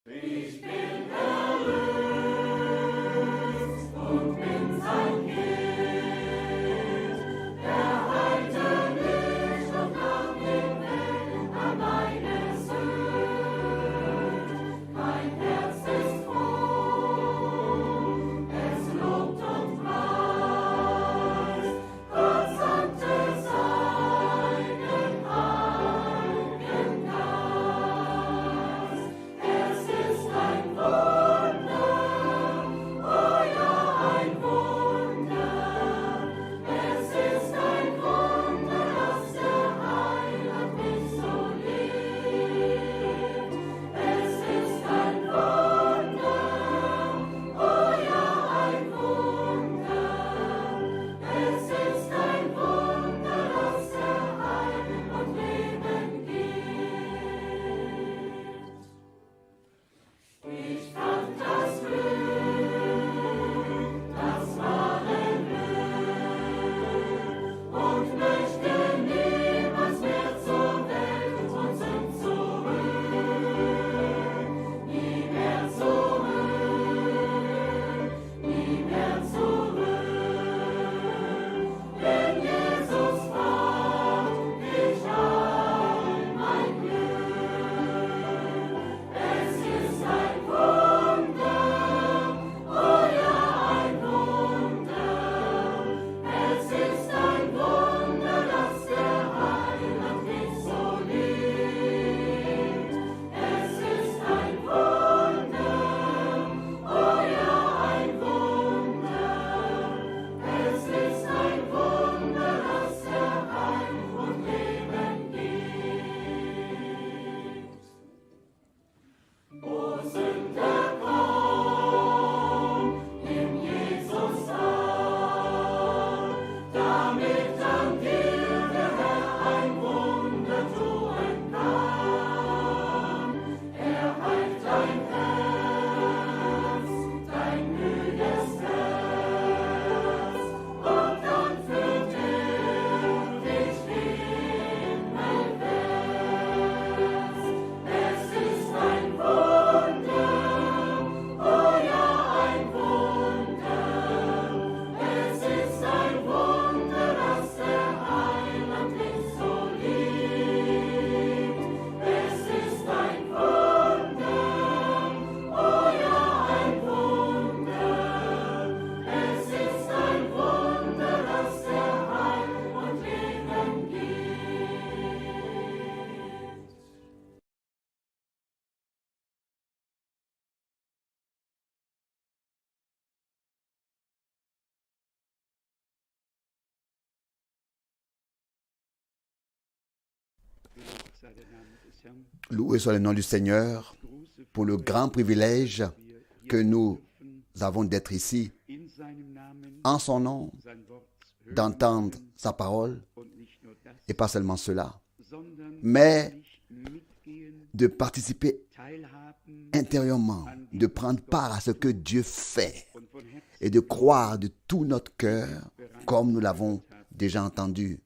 Ich bin erlöst und bin sein Kind. Er heilte mich und nahm den Weg an meine Sünd. Mein Herz ist froh, es lobt und preist. Gott sandte seinen Heiligen Geist. Es ist ein Wunder, oh ja, ein Wunder. Es ist ein Wunder, dass der Heiland mich so liebt. Es ist ein Wunder, oh ja, ein Wunder. Es ist ein Wunder, dass er Heil und Leben gibt. Ich fand das Glück, das wahre Glück, und möchte niemals mehr zur Welt und Sünd zurück. Nie mehr zurück, nie mehr zurück. Denn Jesus fragt mich all mein Glück. Es ist ein Wunder, oh ja, ein Wunder. Es ist ein Wunder, dass der Heiland mich so liebt. Es ist ein Wunder, oh ja, ein Wunder. Es ist ein Wunder, dass er Heil und Leben gibt. O Sünder, komm, nimm Jesus an, damit an dir der Herr ein Wunder tun kann. Er heilt dein Herz, dein müdes Herz, und dann führt dich himmelwärts. Es ist ein Wunder, oh ja, ein Wunder. Es ist ein Wunder, dass der Heiland mich so liebt. Es ist ein Wunder, oh ja, ein Wunder. Es ist ein Wunder, dass er Heil und Leben gibt. Loué soit le nom du Seigneur pour le grand privilège que nous avons d'être ici, en son nom, d'entendre sa parole, et pas seulement cela, mais de participer intérieurement, de prendre part à ce que Dieu fait et de croire de tout notre cœur, comme nous l'avons déjà entendu.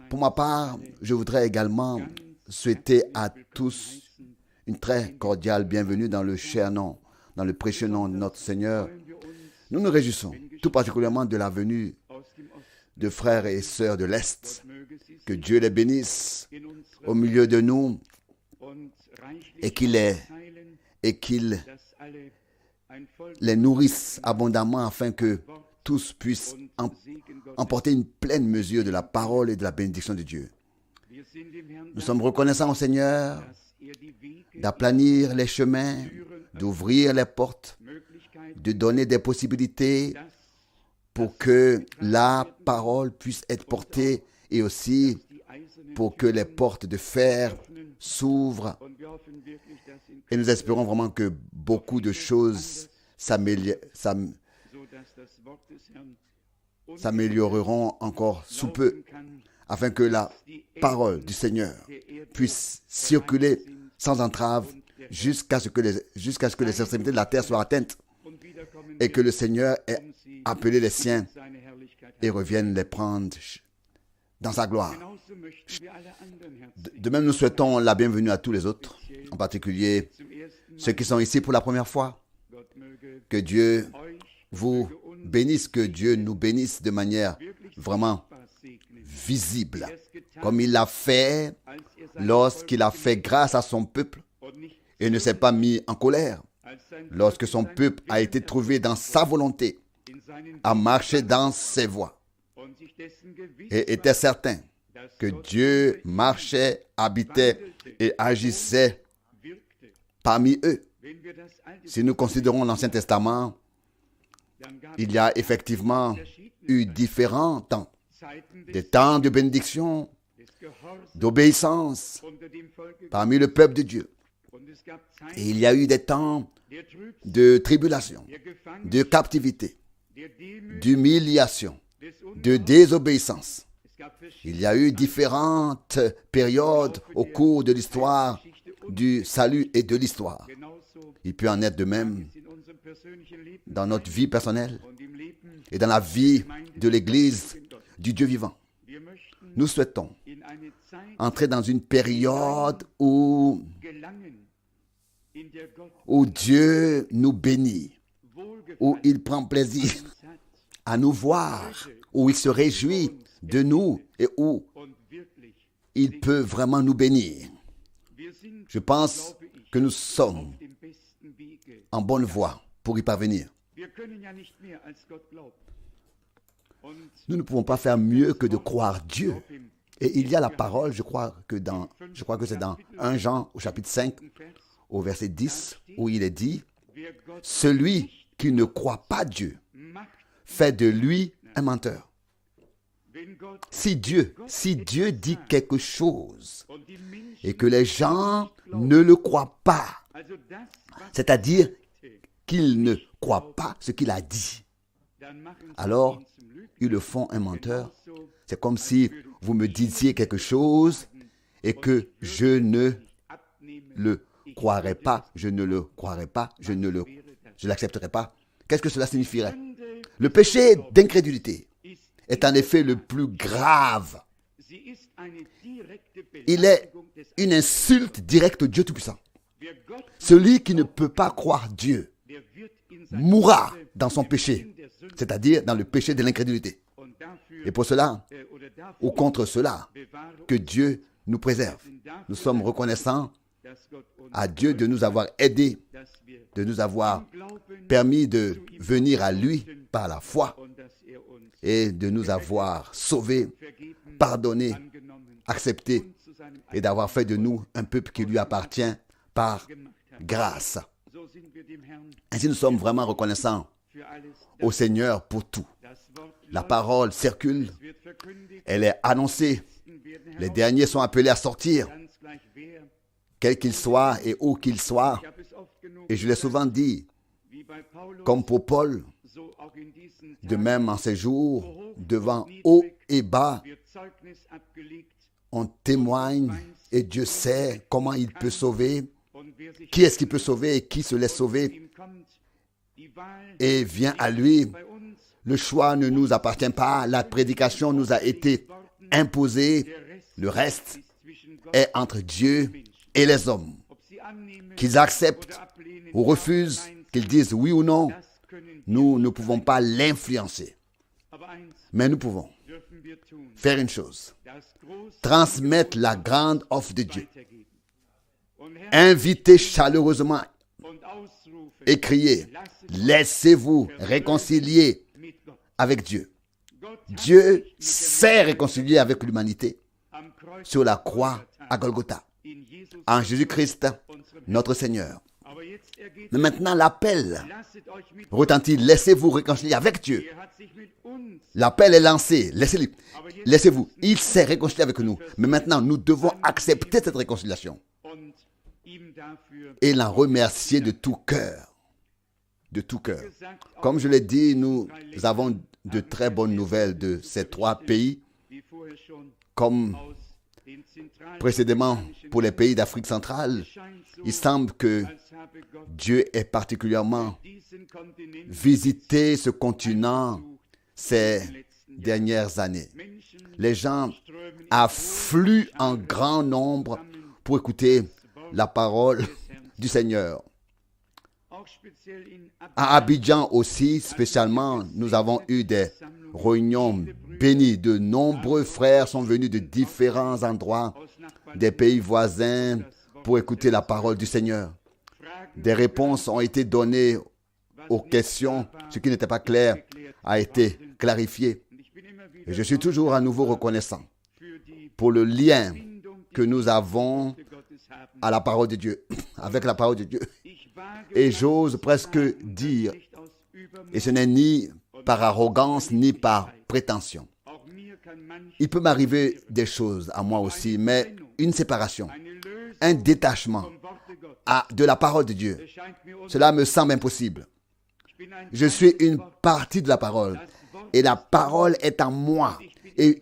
Pour ma part, je voudrais également souhaiter à tous une très cordiale bienvenue dans le cher nom, dans le précieux nom de notre Seigneur. Nous nous réjouissons tout particulièrement de la venue de frères et sœurs de l'Est. Que Dieu les bénisse au milieu de nous et qu'il les nourrisse abondamment afin que tous puissent emporter une pleine mesure de la parole et de la bénédiction de Dieu. Nous sommes reconnaissants au Seigneur d'aplanir les chemins, d'ouvrir les portes, de donner des possibilités pour que la parole puisse être portée et aussi pour que les portes de fer s'ouvrent. Et nous espérons vraiment que beaucoup de choses s'amélioreront encore sous peu, afin que la parole du Seigneur puisse circuler sans entrave jusqu'à ce que les extrémités de la terre soient atteintes et que le Seigneur ait appelé les siens et revienne les prendre dans sa gloire. Genauso möchten wir alle anderen herzlich De même, nous souhaitons la bienvenue à tous les autres, en particulier zum ersten ceux qui sont ici pour la première fois. Gott möge Que Dieu euch vous bénisse, que Dieu nous bénisse de manière vraiment sichtbar segnen, visible, er es getan, comme il l'a fait als sein lorsqu'il a fait grâce à son peuple und nicht et ne s'est pas mis en colère, als sein lorsque son peuple a été trouvé dans sa volonté, in seinen à marcher dans ses voies, und sich dessen gewiss et était certain dass que Gott Dieu marchait, habitait et agissait wirkte. parmi eux. Wenn wir das Alte Si nous considérons l'Ancien Testament, dann gab il y a effectivement eu différents temps, Zeiten des des, temps de bénédiction, des Gehorsams d'obéissance unter dem Volke parmi le peuple de Dieu. und es gab Et Zeiten il y a eu des temps der Trübsal, de tribulation, der Gefangenschaft, de captivité, der Demütigung, d'humiliation, des de Unglauens. désobéissance. Es gab verschiedene Il y a eu différentes périodes au cours de l'histoire du salut et de l'histoire. genauso Il peut en être de même in unserem persönlichen Leben dans notre vie personnelle und im Leben et dans la vie de l'Église du Dieu vivant. wir möchten Nous souhaitons in eine Zeit entrer dans une période où gelangen, in der Gott Dieu nous bénit, où Wohlgefallen il prend plaisir uns hat à nous voir, où il se réjouit de nous et où und wirklich il peut vraiment nous bénir. wir sind, Je pense glaube ich, que nous sommes auf dem besten Wege. en bonne voie pour y parvenir. Wir können ja nicht mehr als Gott glaubt. Und Nous ne pouvons pas faire mieux que de croire Dieu. auf dem Et il y a la parole, je crois que c'est dans 1 Jean au chapitre 5, Vers, au verset 10, où il est dit, wer Gott celui qui ne croit pas Dieu macht, fait de lui un menteur. wenn Gott Si Dieu dit quelque chose und die Menschen, et que les gens ne le croient pas, also das, was c'est-à-dire qu'ils ne croient pas ce qu'il a dit, dann machen sie alors ihn zum Lügner. ils le font un menteur. So C'est comme si vous me disiez quelque chose et que je ne abnehmen, le croirais pas, je ne le croirais pas, je l'accepterais pas. Qu'est-ce que cela signifierait? Sünde Le péché d'incrédulité ist, est en effet le plus grave. sie ist eine direkte Il est Beleidigung des une insulte directe au Dieu Tout-Puissant. Wer Gott, Celui qui ne peut pas croire Dieu der wird in seiner mourra Sünde, dans son in péché, der Sünde c'est-à-dire dans le péché de l'incrédulité. und dafür, Et pour cela, oder dafür ou contre cela, bewahre que Dieu nous préserve. Nous sommes reconnaissants dass Gott uns, à Dieu de nous avoir aidés, dass wir de nous avoir glauben permis de venir à lui par la foi und dass uns et de nous avoir sauvés, vergeben, pardonnés, angenommen acceptés und zu seinem et d'avoir fait de nous un peuple qui lui appartient par gemacht hat. grâce. So sind wir dem Herrn Ainsi, nous sommes vraiment reconnaissants für alles. au Seigneur pour tout. Das Wort La parole circule, wird verkündigt, elle est annoncée. werden Les derniers sont appelés à sortir, ganz gleich wer. quel qu'il soit et où qu'il soit. Ich habe es oft genug Et je l'ai souvent dit, wie bei Paulus, comme pour Paul, so auch in diesen de Tagen même en ces jours, devant haut et bas, wird Zeugnis abgelegt on témoigne et Dieu sait comment il peut sauver, und wer sich qui est-ce qui peut sauver et qui se laisse sauver ihm kommt, die Wahl et vient à lui. bei uns, Le choix ne nous appartient pas, la prédication nous a été imposée, der Rest le reste ist zwischen Gott, est entre Dieu et les hommes. ob sie annehmen Qu'ils acceptent oder ablehnen, ou refusent, qu'ils disent oui ou non, das können. nous ne pouvons pas l'influencer. Aber eins Mais nous pouvons dürfen wir tun, faire une chose, das große transmettre la grande offre de Dieu, weitergeben und Herr inviter chaleureusement und ausrufen, et crier, laissez-vous réconcilier mit Gott. avec Dieu. Gott hat Dieu s'est réconcilié avec l'humanité am Kreuz sur la croix à Golgotha, in Jesus en Jésus-Christ, unserem Herrn. notre Seigneur. Aber jetzt ergeht Mais maintenant, l'appel lasset euch mit retentit, laissez-vous réconcilier avec Dieu. er hat sich mit uns, L'appel est lancé, laissez-vous. Il s'est réconcilié avec nous. Mais maintenant, nous devons accepter cette réconciliation und ihm dafür et l'en remercier de tout cœur. De tout cœur. gesagt, auch Comme je l'ai dit, nous avons de très bonnes nouvelles de ces trois pays, wie vorher schon comme aus den zentralen précédément pour les pays d'Afrique centrale. scheint so, Il semble que als habe Gott Dieu ait particulièrement diesen Kontinent visité ce continent ces dernières années. Les gens affluent en grand nombre pour écouter la parole du Seigneur. À Abidjan aussi, spécialement, nous avons eu des réunions bénies. De nombreux frères sont venus de différents endroits, des pays voisins, pour écouter la parole du Seigneur. Des réponses ont été données aux questions. Ce qui n'était pas clair a été clarifié. Et je suis toujours à nouveau reconnaissant pour le lien que nous avons à la parole de Dieu, avec la parole de Dieu. Et j'ose presque dire, et ce n'est ni par arrogance ni par prétention. Il peut m'arriver des choses à moi aussi, mais une séparation, un détachement de la parole de Dieu, cela me semble impossible. Je suis une partie de la parole et la parole est en moi et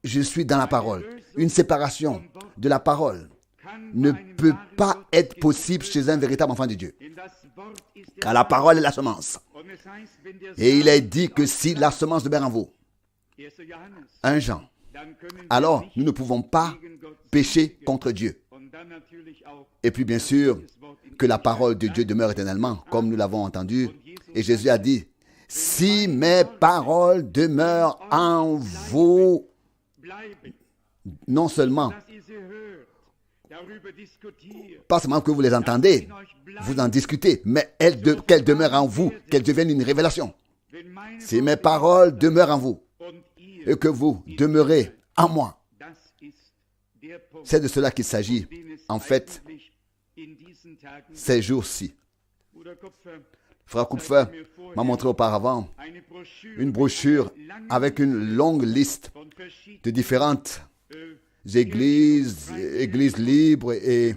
je suis dans la parole. Une séparation de la parole ne peut pas être possible chez un véritable enfant de Dieu. Car la parole est la semence. Et il est dit que si la semence demeure en vous, 1 Jean, alors nous ne pouvons pas pécher contre Dieu. Et puis bien sûr, que la parole de Dieu demeure éternellement, comme nous l'avons entendu. Et Jésus a dit, si mes paroles demeurent en vous, non seulement, pas seulement que vous les entendez, vous en discutez, mais qu'elles demeurent en vous, qu'elles deviennent une révélation. Si mes paroles demeurent en vous et que vous demeurez en moi, c'est de cela qu'il s'agit, en fait, ces jours-ci. Frère Kupfer m'a montré auparavant une brochure avec une longue liste de différentes églises libres et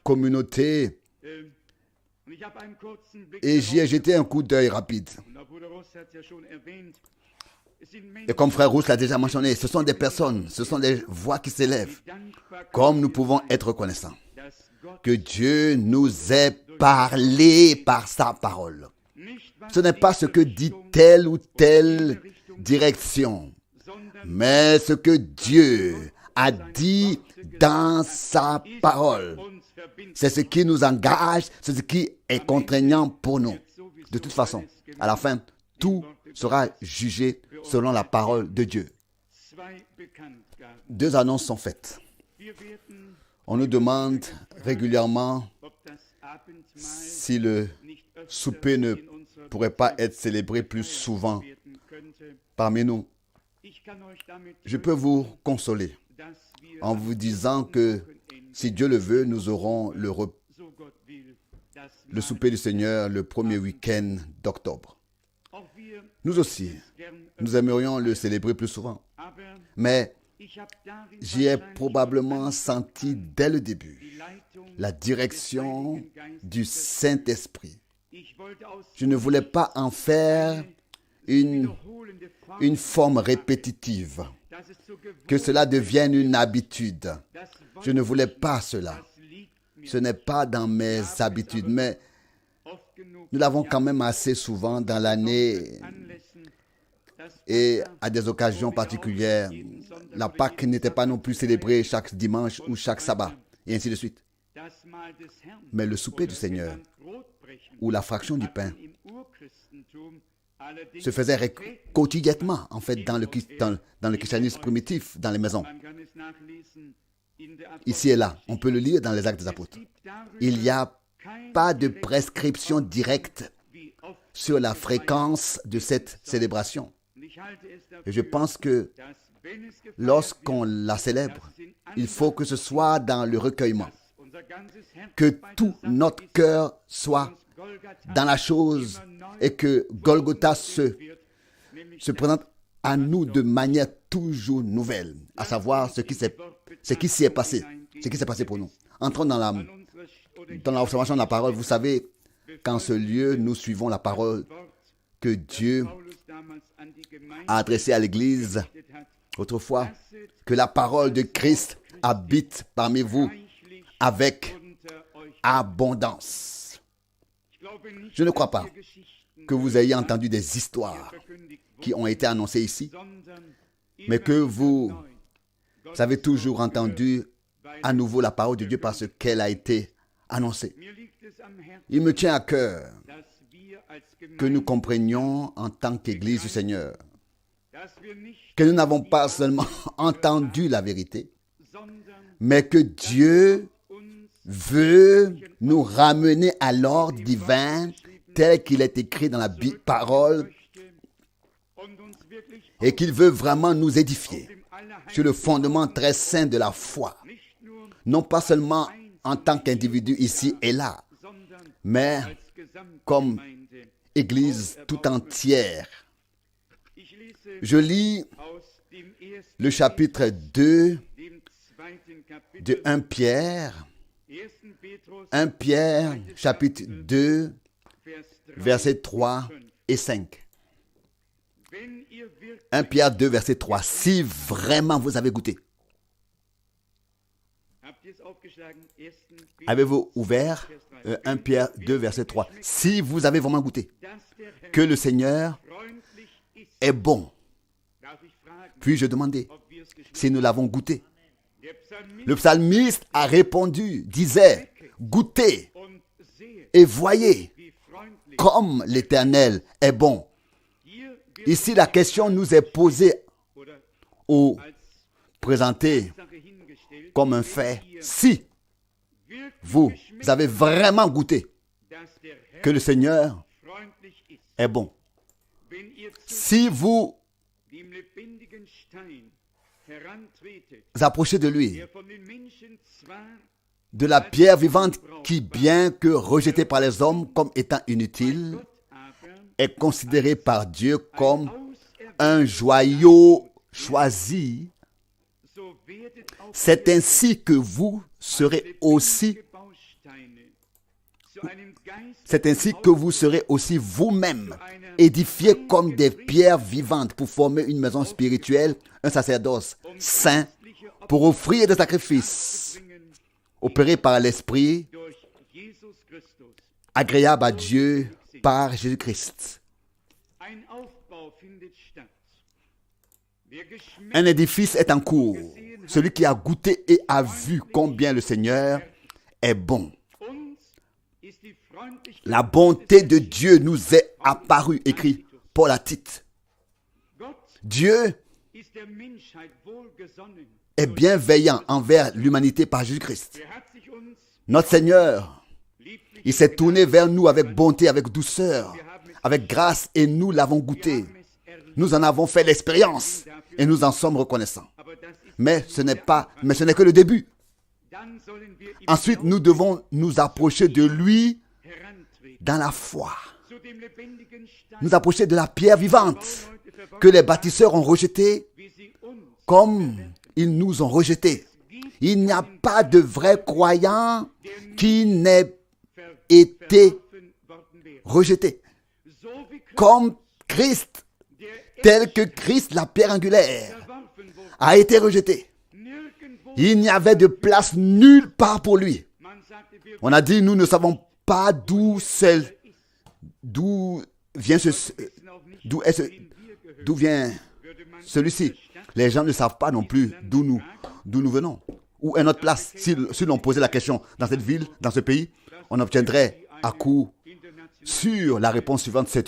communautés. Et j'y ai jeté un coup d'œil rapide. Et comme Frère Rousse l'a déjà mentionné, ce sont des personnes, ce sont des voix qui s'élèvent. Comme nous pouvons être reconnaissants que Dieu nous ait parlé par sa parole. Ce n'est pas ce que dit telle ou telle direction, mais ce que Dieu a dit dans sa parole. C'est ce qui nous engage, c'est ce qui est contraignant pour nous. De toute façon, à la fin, tout sera jugé selon la parole de Dieu. 2 annonces sont faites. On nous demande régulièrement si le souper ne pourrait pas être célébré plus souvent parmi nous. Je peux vous consoler en vous disant que si Dieu le veut, nous aurons le souper du Seigneur le premier week-end d'octobre. Nous aussi, nous aimerions le célébrer plus souvent. Mais j'y ai probablement senti dès le début la direction du Saint-Esprit. Je ne voulais pas en faire une forme répétitive, que cela devienne une habitude. Je ne voulais pas cela. Ce n'est pas dans mes habitudes, mais nous l'avons quand même assez souvent dans l'année et à des occasions particulières. La Pâque n'était pas non plus célébrée chaque dimanche ou chaque sabbat, et ainsi de suite. Mais le souper du Seigneur, ou la fraction du pain, se faisait quotidiennement, en fait, dans le christianisme primitif, dans les maisons. Ici et là, on peut le lire dans les Actes des Apôtres. Il n'y a pas de prescription directe sur la fréquence de cette célébration. Et je pense que lorsqu'on la célèbre, il faut que ce soit dans le recueillement, que tout notre cœur soit dans la chose et que Golgotha se présente à nous de manière toujours nouvelle, à savoir ce qui s'y est passé, ce qui s'est passé pour nous. Entrons dans l'observation de la parole. Vous savez qu'en ce lieu, nous suivons la parole que Dieu a adressée à l'Église autrefois, que la parole de Christ habite parmi vous avec abondance. Je ne crois pas que vous ayez entendu des histoires qui ont été annoncés ici, mais que vous avez toujours entendu à nouveau la parole de Dieu parce qu'elle a été annoncée. Il me tient à cœur que nous comprenions en tant qu'Église du Seigneur que nous n'avons pas seulement entendu la vérité, mais que Dieu veut nous ramener à l'ordre divin tel qu'il est écrit dans la parole et qu'il veut vraiment nous édifier sur le fondement très saint de la foi. Non pas seulement en tant qu'individu ici et là, mais comme Église tout entière. Je lis le chapitre 2 de 1 Pierre. 1 Pierre, chapitre 2, versets 3 et 5. 1 Pierre 2, verset 3. Si vraiment vous avez goûté. Avez-vous ouvert 1 Pierre 2, verset 3. Si vous avez vraiment goûté que le Seigneur est bon. Puis-je demander si nous l'avons goûté? Le psalmiste a répondu, disait, goûtez et voyez comme l'Éternel est bon. Ici, la question nous est posée ou présentée comme un fait. Si vous avez vraiment goûté que le Seigneur est bon, si vous approchez de lui, de la pierre vivante qui, bien que rejetée par les hommes comme étant inutile, est considérée par Dieu comme un joyau choisi, c'est ainsi que vous serez aussi vous-même édifiés comme des pierres vivantes pour former une maison spirituelle, un sacerdoce saint, pour offrir des sacrifices opérés par l'Esprit, agréables à Dieu par Jésus-Christ. Un édifice est en cours. Celui qui a goûté et a vu combien le Seigneur est bon. La bonté de Dieu nous est apparue, écrit Paul à Tite. Dieu est bienveillant envers l'humanité par Jésus-Christ. Notre Seigneur, il s'est tourné vers nous avec bonté, avec douceur, avec grâce, et nous l'avons goûté. Nous en avons fait l'expérience et nous en sommes reconnaissants. Mais ce n'est que le début. Ensuite, nous devons nous approcher de lui dans la foi. Nous approcher de la pierre vivante que les bâtisseurs ont rejetée comme ils nous ont rejetés. Il n'y a pas de vrai croyant qui n'ait été rejeté. Comme Christ, tel que Christ, la pierre angulaire, a été rejeté. Il n'y avait de place nulle part pour lui. On a dit, nous ne savons pas d'où vient celui-ci. Les gens ne savent pas non plus d'où nous venons. Où est notre place? Si l'on posait la question dans cette ville, dans ce pays, on obtiendrait à coup sûr la réponse suivante, c'est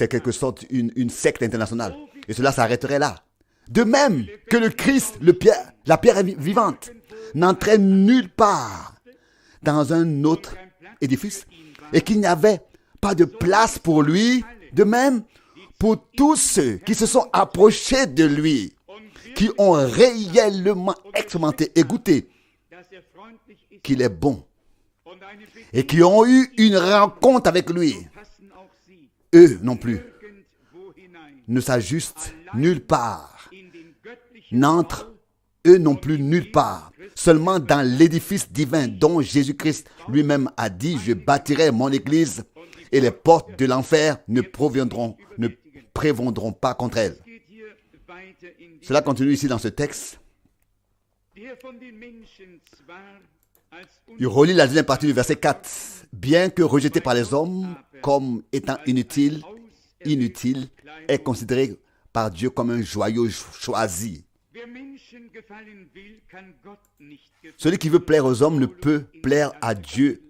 quelque sorte une secte internationale. Et cela s'arrêterait là. De même que le Christ, la pierre vivante, n'entrait nulle part dans un autre édifice et qu'il n'y avait pas de place pour lui, de même pour tous ceux qui se sont approchés de lui, qui ont réellement expérimenté et goûté qu'il est bon et qui ont eu une rencontre avec lui. Eux non plus ne s'ajustent nulle part, n'entrent eux non plus nulle part, seulement dans l'édifice divin dont Jésus-Christ lui-même a dit, je bâtirai mon église et les portes de l'enfer ne prévaudront pas contre elle. Cela continue ici dans ce texte. Il relit la deuxième partie du verset 4. Bien que rejeté par les hommes comme étant inutile, inutile est considéré par Dieu comme un joyau choisi. Celui qui veut plaire aux hommes ne peut plaire à Dieu.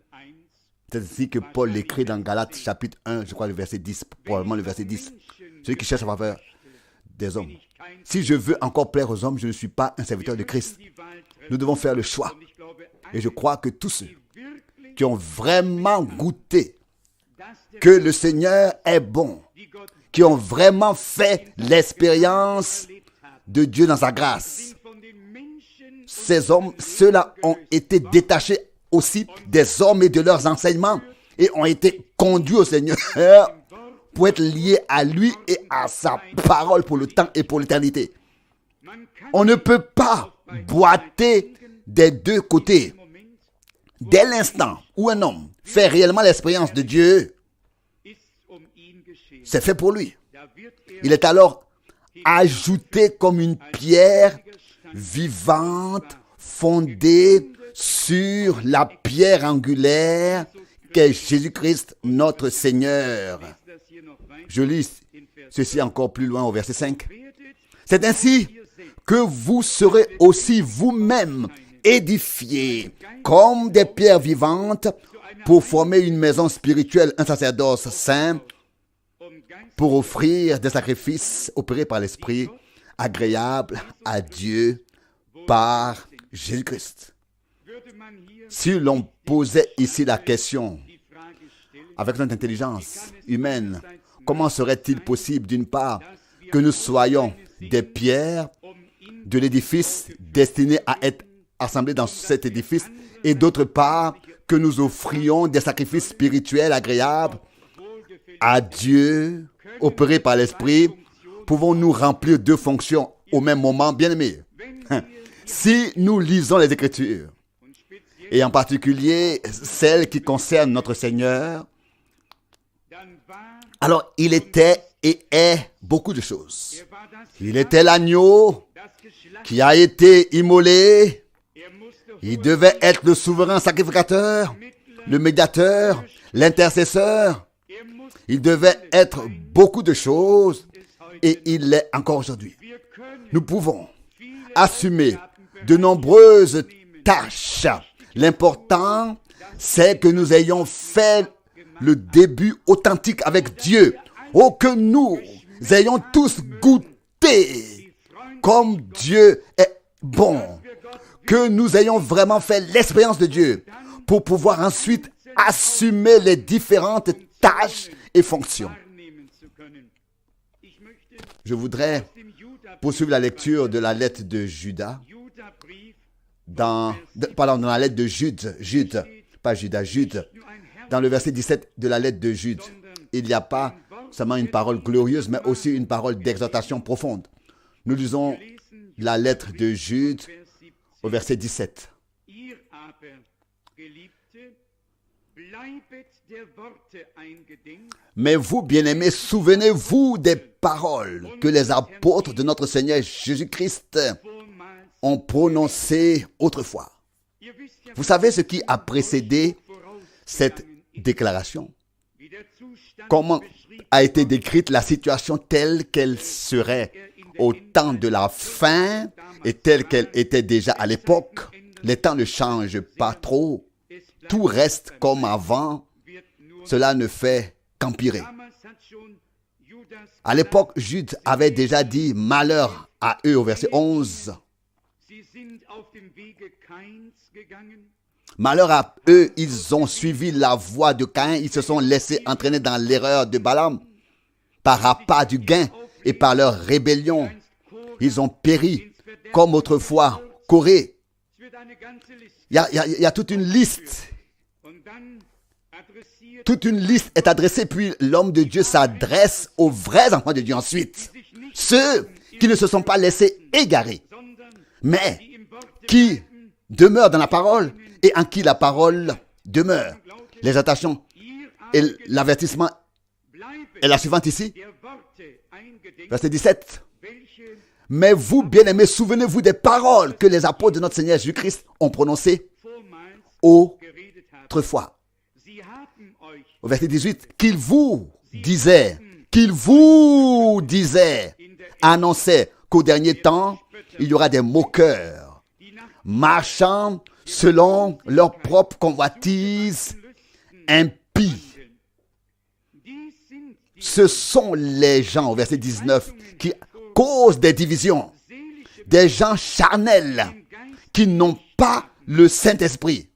C'est ainsi que Paul l'écrit dans Galates chapitre 1, je crois le verset 10, probablement le verset 10. Celui qui cherche la faveur des hommes. Si je veux encore plaire aux hommes, je ne suis pas un serviteur de Christ. Nous devons faire le choix. Et je crois que tous ceux qui ont vraiment goûté que le Seigneur est bon, qui ont vraiment fait l'expérience de Dieu dans sa grâce, ces hommes, ceux-là ont été détachés aussi des hommes et de leurs enseignements et ont été conduits au Seigneur pour être liés à lui et à sa parole pour le temps et pour l'éternité. On ne peut pas boiter des deux côtés. Dès l'instant où un homme fait réellement l'expérience de Dieu, c'est fait pour lui. Il est alors ajouté comme une pierre vivante, fondée sur la pierre angulaire qu'est Jésus-Christ notre Seigneur. Je lis ceci encore plus loin au verset 5. C'est ainsi que vous serez aussi vous-même édifiés comme des pierres vivantes pour former une maison spirituelle, un sacerdoce saint, pour offrir des sacrifices opérés par l'Esprit, agréables à Dieu par Jésus-Christ. Si l'on posait ici la question avec notre intelligence humaine, comment serait-il possible, d'une part, que nous soyons des pierres de l'édifice destinées à être assemblées dans cet édifice, et d'autre part, que nous offrions des sacrifices spirituels agréables à Dieu, opérés par l'Esprit? Pouvons-nous remplir deux fonctions au même moment, bien-aimés? Si nous lisons les Écritures, et en particulier celles qui concernent notre Seigneur, alors il était et est beaucoup de choses. Il était l'agneau qui a été immolé. Il devait être le souverain sacrificateur, le médiateur, l'intercesseur. Il devait être beaucoup de choses et il l'est encore aujourd'hui. Nous pouvons assumer de nombreuses tâches. L'important, c'est que nous ayons fait le début authentique avec Dieu. Oh, que nous ayons tous goûté comme Dieu est bon. Que nous ayons vraiment fait l'expérience de Dieu pour pouvoir ensuite assumer les différentes tâches et fonctions. Je voudrais poursuivre la lecture de la lettre de Judas, dans la lettre de Jude, pas Judas, Jude, dans le verset 17 de la lettre de Jude. Il n'y a pas seulement une parole glorieuse, mais aussi une parole d'exhortation profonde. Nous lisons la lettre de Jude au verset 17. Mais vous, bien-aimés, souvenez-vous des paroles que les apôtres de notre Seigneur Jésus-Christ ont prononcées autrefois. Vous savez ce qui a précédé cette déclaration? Comment a été décrite la situation telle qu'elle serait au temps de la fin et telle qu'elle était déjà à l'époque? Les temps ne changent pas trop. Tout reste comme avant. Cela ne fait qu'empirer. À l'époque, Jude avait déjà dit « Malheur à eux » au verset 11. Malheur à eux, ils ont suivi la voie de Caïn, ils se sont laissés entraîner dans l'erreur de Balaam, par appât du gain et par leur rébellion. Ils ont péri comme autrefois Corée. Il y a toute une liste. Toute une liste est adressée, puis l'homme de Dieu s'adresse aux vrais enfants de Dieu ensuite. Ceux qui ne se sont pas laissés égarer, mais qui demeurent dans la parole et en qui la parole demeure. L'exhortation et l'avertissement est la suivante ici. Verset 17. Mais vous, bien-aimés, souvenez-vous des paroles que les apôtres de notre Seigneur Jésus-Christ ont prononcées autrefois. Au verset 18, qu'ils vous disaient qu'il vous disait, annonçait qu'au dernier temps, il y aura des moqueurs, marchant selon leur propre convoitise impie. Ce sont les gens, au verset 19, qui causent des divisions, des gens charnels qui n'ont pas le Saint-Esprit.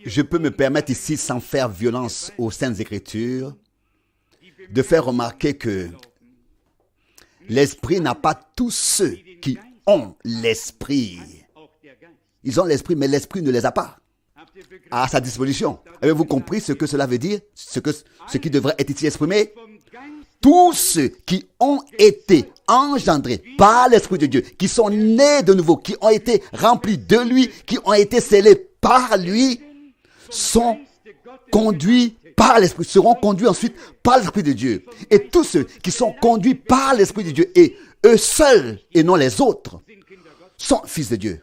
Je peux me permettre ici, sans faire violence aux Saintes Écritures, de faire remarquer que l'Esprit n'a pas tous ceux qui ont l'Esprit. Ils ont l'Esprit, mais l'Esprit ne les a pas à sa disposition. Avez-vous compris ce que cela veut dire? Ce qui devrait être ici exprimé? Tous ceux qui ont été engendrés par l'Esprit de Dieu, qui sont nés de nouveau, qui ont été remplis de lui, qui ont été scellés par lui, sont conduits par l'Esprit, seront conduits ensuite par l'Esprit de Dieu. Et tous ceux qui sont conduits par l'Esprit de Dieu, et eux seuls, et non les autres, sont fils de Dieu.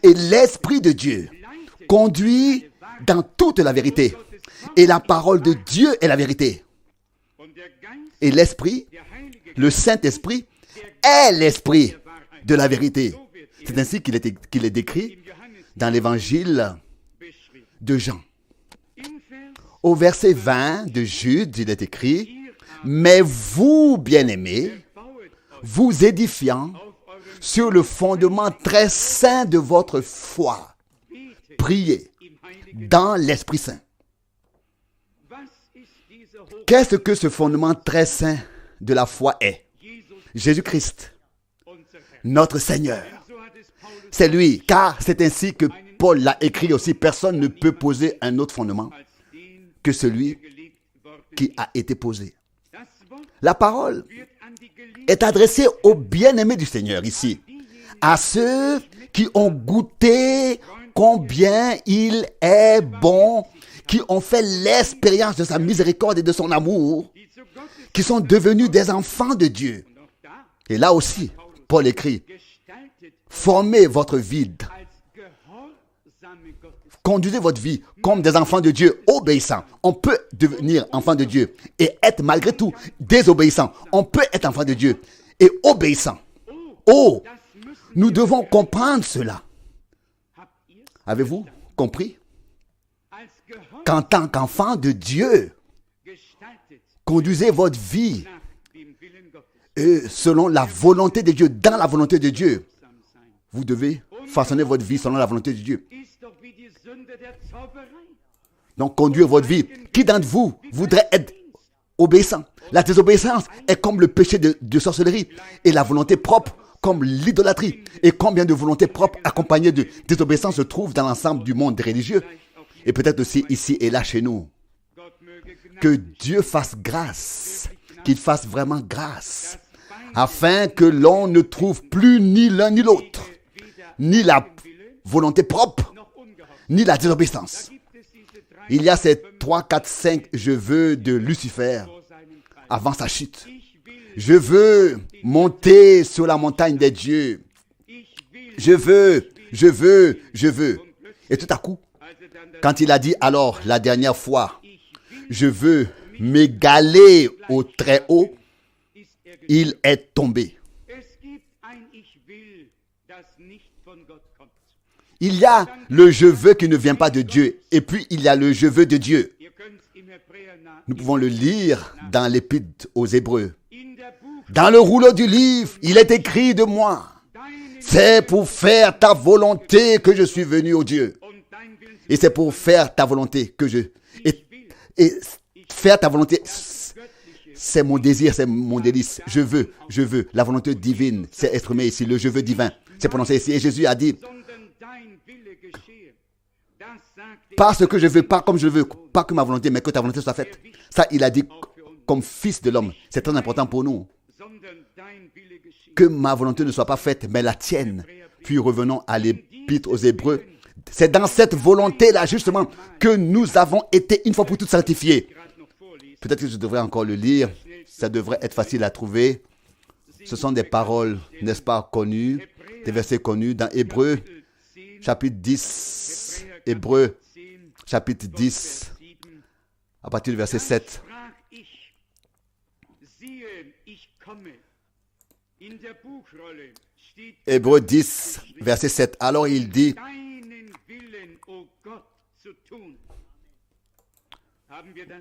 Et l'Esprit de Dieu conduit dans toute la vérité. Et la parole de Dieu est la vérité. Et l'Esprit, le Saint-Esprit, est l'Esprit de la vérité. C'est ainsi qu'il est décrit dans l'évangile de Jean. Au verset 20 de Jude, il est écrit, « Mais vous, bien-aimés, vous édifiant sur le fondement très saint de votre foi, priez dans l'Esprit Saint. » Qu'est-ce que ce fondement très saint de la foi est? Jésus-Christ, notre Seigneur. C'est lui, car c'est ainsi que Paul l'a écrit aussi. Personne ne peut poser un autre fondement que celui qui a été posé. La parole est adressée aux bien-aimés du Seigneur ici, à ceux qui ont goûté combien il est bon, qui ont fait l'expérience de sa miséricorde et de son amour, qui sont devenus des enfants de Dieu. Et là aussi, Paul écrit, formez votre vie, conduisez votre vie comme des enfants de Dieu obéissants. On peut devenir enfant de Dieu et être malgré tout désobéissant. On peut être enfant de Dieu et obéissant. Oh, nous devons comprendre cela. Avez-vous compris? Qu'en tant qu'enfant de Dieu, conduisez votre vie selon la volonté de Dieu, dans la volonté de Dieu. Vous devez façonner votre vie selon la volonté de Dieu. Donc, conduire votre vie. Qui d'entre vous voudrait être obéissant? La désobéissance est comme le péché de sorcellerie et la volonté propre comme l'idolâtrie. Et combien de volontés propres accompagnées de désobéissance se trouvent dans l'ensemble du monde religieux et peut-être aussi ici et là chez nous. Que Dieu fasse grâce, qu'il fasse vraiment grâce, afin que l'on ne trouve plus ni l'un ni l'autre, ni la volonté propre, ni la désobéissance. Il y a ces 3, 4, 5 je veux de Lucifer avant sa chute. Je veux monter sur la montagne des dieux. Je veux. Et tout à coup, quand il a dit alors la dernière fois, je veux m'égaler au très haut, il est tombé. Il y a le je veux qui ne vient pas de Dieu, et puis il y a le je veux de Dieu. Nous pouvons le lire dans l'Épître aux Hébreux. Dans le rouleau du livre, il est écrit de moi, c'est pour faire ta volonté que je suis venu, ô Dieu. Et c'est pour faire ta volonté que je... Et faire ta volonté, c'est mon désir, c'est mon délice. Je veux. La volonté divine, c'est exprimé ici. Le je veux divin, c'est prononcé ici. Et Jésus a dit, pas ce que je veux, pas comme je veux, pas que ma volonté, mais que ta volonté soit faite. Ça, il a dit comme fils de l'homme. C'est très important pour nous. Que ma volonté ne soit pas faite, mais la tienne. Puis revenons à l'Épître aux Hébreux. C'est dans cette volonté-là, justement, que nous avons été une fois pour toutes sanctifiés. Peut-être que je devrais encore le lire. Ça devrait être facile à trouver. Ce sont des paroles, n'est-ce pas, connues, des versets connus dans Hébreux, chapitre 10. Hébreux, chapitre 10, à partir du verset 7. Hébreux 10, verset 7. Alors il dit,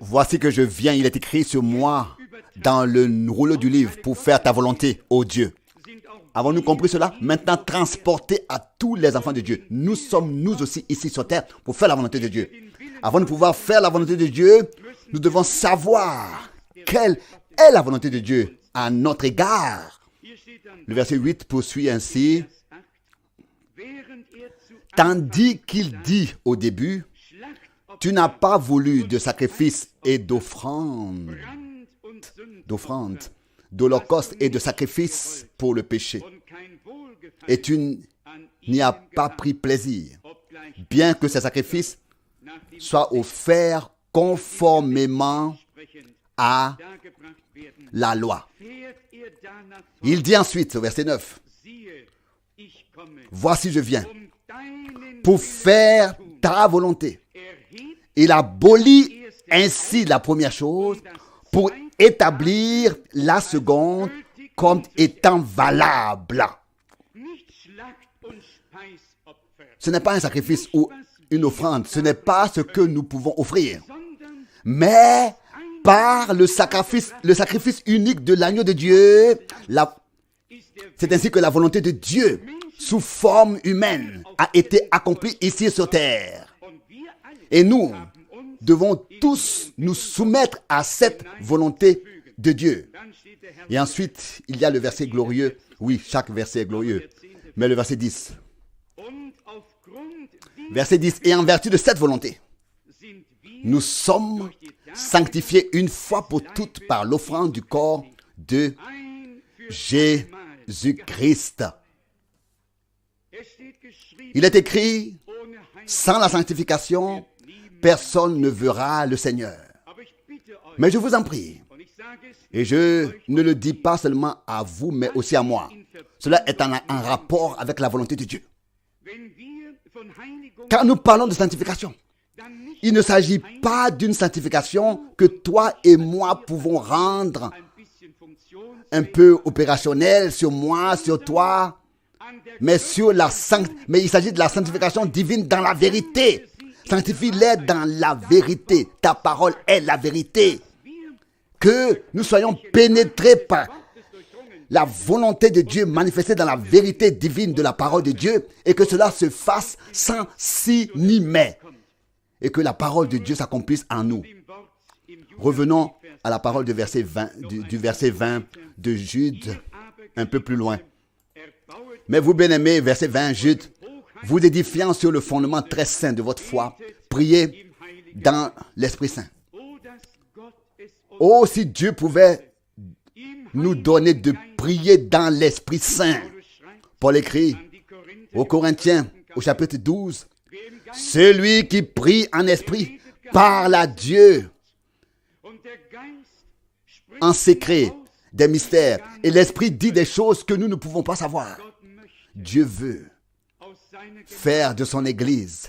voici que je viens, il est écrit sur moi dans le rouleau du livre pour faire ta volonté, ô Dieu. Avons-nous compris cela? Maintenant, transporté à tous les enfants de Dieu. Nous sommes nous aussi ici sur terre pour faire la volonté de Dieu. Avant de pouvoir faire la volonté de Dieu, nous devons savoir quelle est la volonté de Dieu à notre égard. Le verset 8 poursuit ainsi. Tandis qu'il dit au début, tu n'as pas voulu de sacrifice et d'offrande, d'holocauste et de sacrifice pour le péché. Et tu n'y as pas pris plaisir, bien que ces sacrifices soient offerts conformément à la loi. Il dit ensuite, au verset 9, voici je viens pour faire ta volonté. Il abolit ainsi la première chose pour établir la seconde comme étant valable. Ce n'est pas un sacrifice ou une offrande, ce n'est pas ce que nous pouvons offrir, mais par le sacrifice unique de l'agneau de Dieu, c'est ainsi que la volonté de Dieu, sous forme humaine, a été accomplie ici sur terre. Et nous devons tous nous soumettre à cette volonté de Dieu. Et ensuite, il y a le verset glorieux. Oui, chaque verset est glorieux. Mais le verset 10. Verset 10. Et en vertu de cette volonté, nous sommes sanctifiés une fois pour toutes par l'offrande du corps de Jésus-Christ. Il est écrit, sans la sanctification, personne ne verra le Seigneur. Mais je vous en prie, et je ne le dis pas seulement à vous, mais aussi à moi. Cela est en rapport avec la volonté de Dieu. Quand nous parlons de sanctification, il ne s'agit pas d'une sanctification que toi et moi pouvons rendre un peu opérationnelle sur moi, sur toi, mais il s'agit de la sanctification divine dans la vérité. Sanctifie-les dans la vérité. Ta parole est la vérité. Que nous soyons pénétrés par la volonté de Dieu manifestée dans la vérité divine de la parole de Dieu et que cela se fasse sans si ni mais. Et que la parole de Dieu s'accomplisse en nous. Revenons à la parole du verset 20 de Jude, un peu plus loin. Mais vous, bien-aimés, verset 20, Jude, vous édifiant sur le fondement très saint de votre foi, priez dans l'Esprit Saint. Oh, si Dieu pouvait nous donner de prier dans l'Esprit Saint. Paul écrit aux Corinthiens, au chapitre 12, « Celui qui prie en esprit parle à Dieu en secret des mystères. Et l'Esprit dit des choses que nous ne pouvons pas savoir. » Dieu veut faire de son Église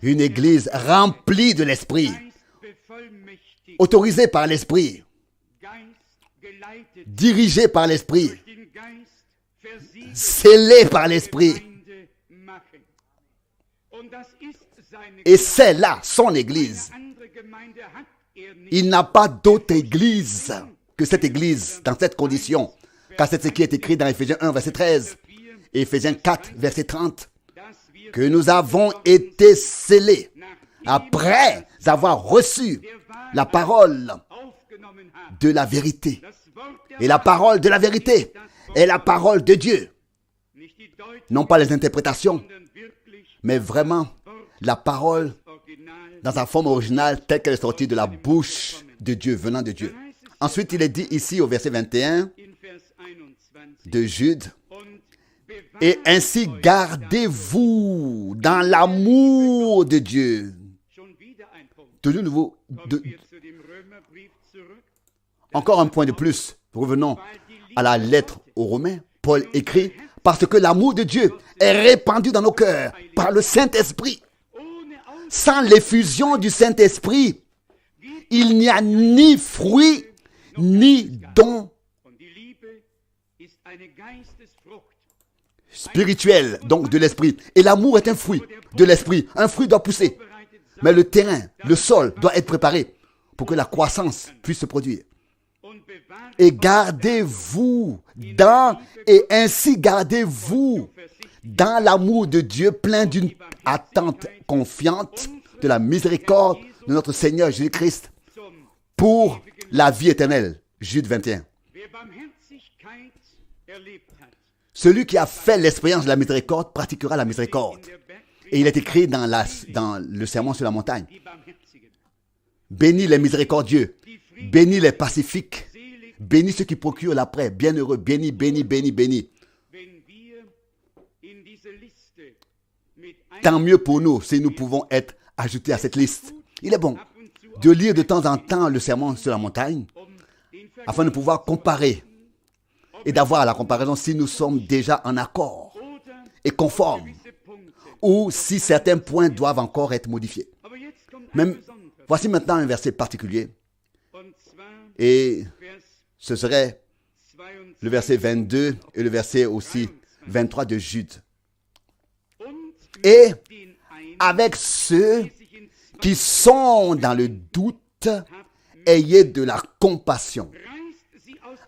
une Église remplie de l'Esprit, autorisée par l'Esprit, dirigée par l'Esprit, scellée par l'Esprit. Et c'est là son Église. Il n'a pas d'autre Église que cette Église dans cette condition. Car c'est ce qui est écrit dans Éphésiens 1, verset 13 et Éphésiens 4, verset 30. Que nous avons été scellés après avoir reçu la parole de la vérité. Et la parole de la vérité est la parole de Dieu. Non pas les interprétations, mais vraiment la parole dans sa forme originale telle qu'elle est sortie de la bouche de Dieu, venant de Dieu. Ensuite, il est dit ici au verset 21 de Jude, « Et ainsi gardez-vous dans l'amour de Dieu. » De nouveau, encore un point de plus. Revenons à la lettre aux Romains. Paul écrit, « Parce que l'amour de Dieu est répandu dans nos cœurs par le Saint-Esprit. Sans l'effusion du Saint-Esprit, il n'y a ni fruit, ni don spirituelle, donc de l'esprit. Et l'amour est un fruit de l'esprit. Un fruit doit pousser. Mais le terrain, le sol doit être préparé pour que la croissance puisse se produire. Et ainsi gardez-vous dans l'amour de Dieu, plein d'une attente confiante de la miséricorde de notre Seigneur Jésus-Christ pour la vie éternelle. Jude 21. Celui qui a fait l'expérience de la miséricorde pratiquera la miséricorde. Et il est écrit dans le sermon sur la montagne. Bénis les miséricordieux, bénis les pacifiques, bénis ceux qui procurent la paix, bienheureux, bénis, bénis, bénis, bénis. Tant mieux pour nous si nous pouvons être ajoutés à cette liste. Il est bon de lire de temps en temps le sermon sur la montagne afin de pouvoir comparer et d'avoir la comparaison si nous sommes déjà en accord et conformes ou si certains points doivent encore être modifiés. Même, voici maintenant un verset particulier et ce serait le verset 22 et le verset aussi 23 de Jude. Et avec ceux qui sont dans le doute, ayez de la compassion.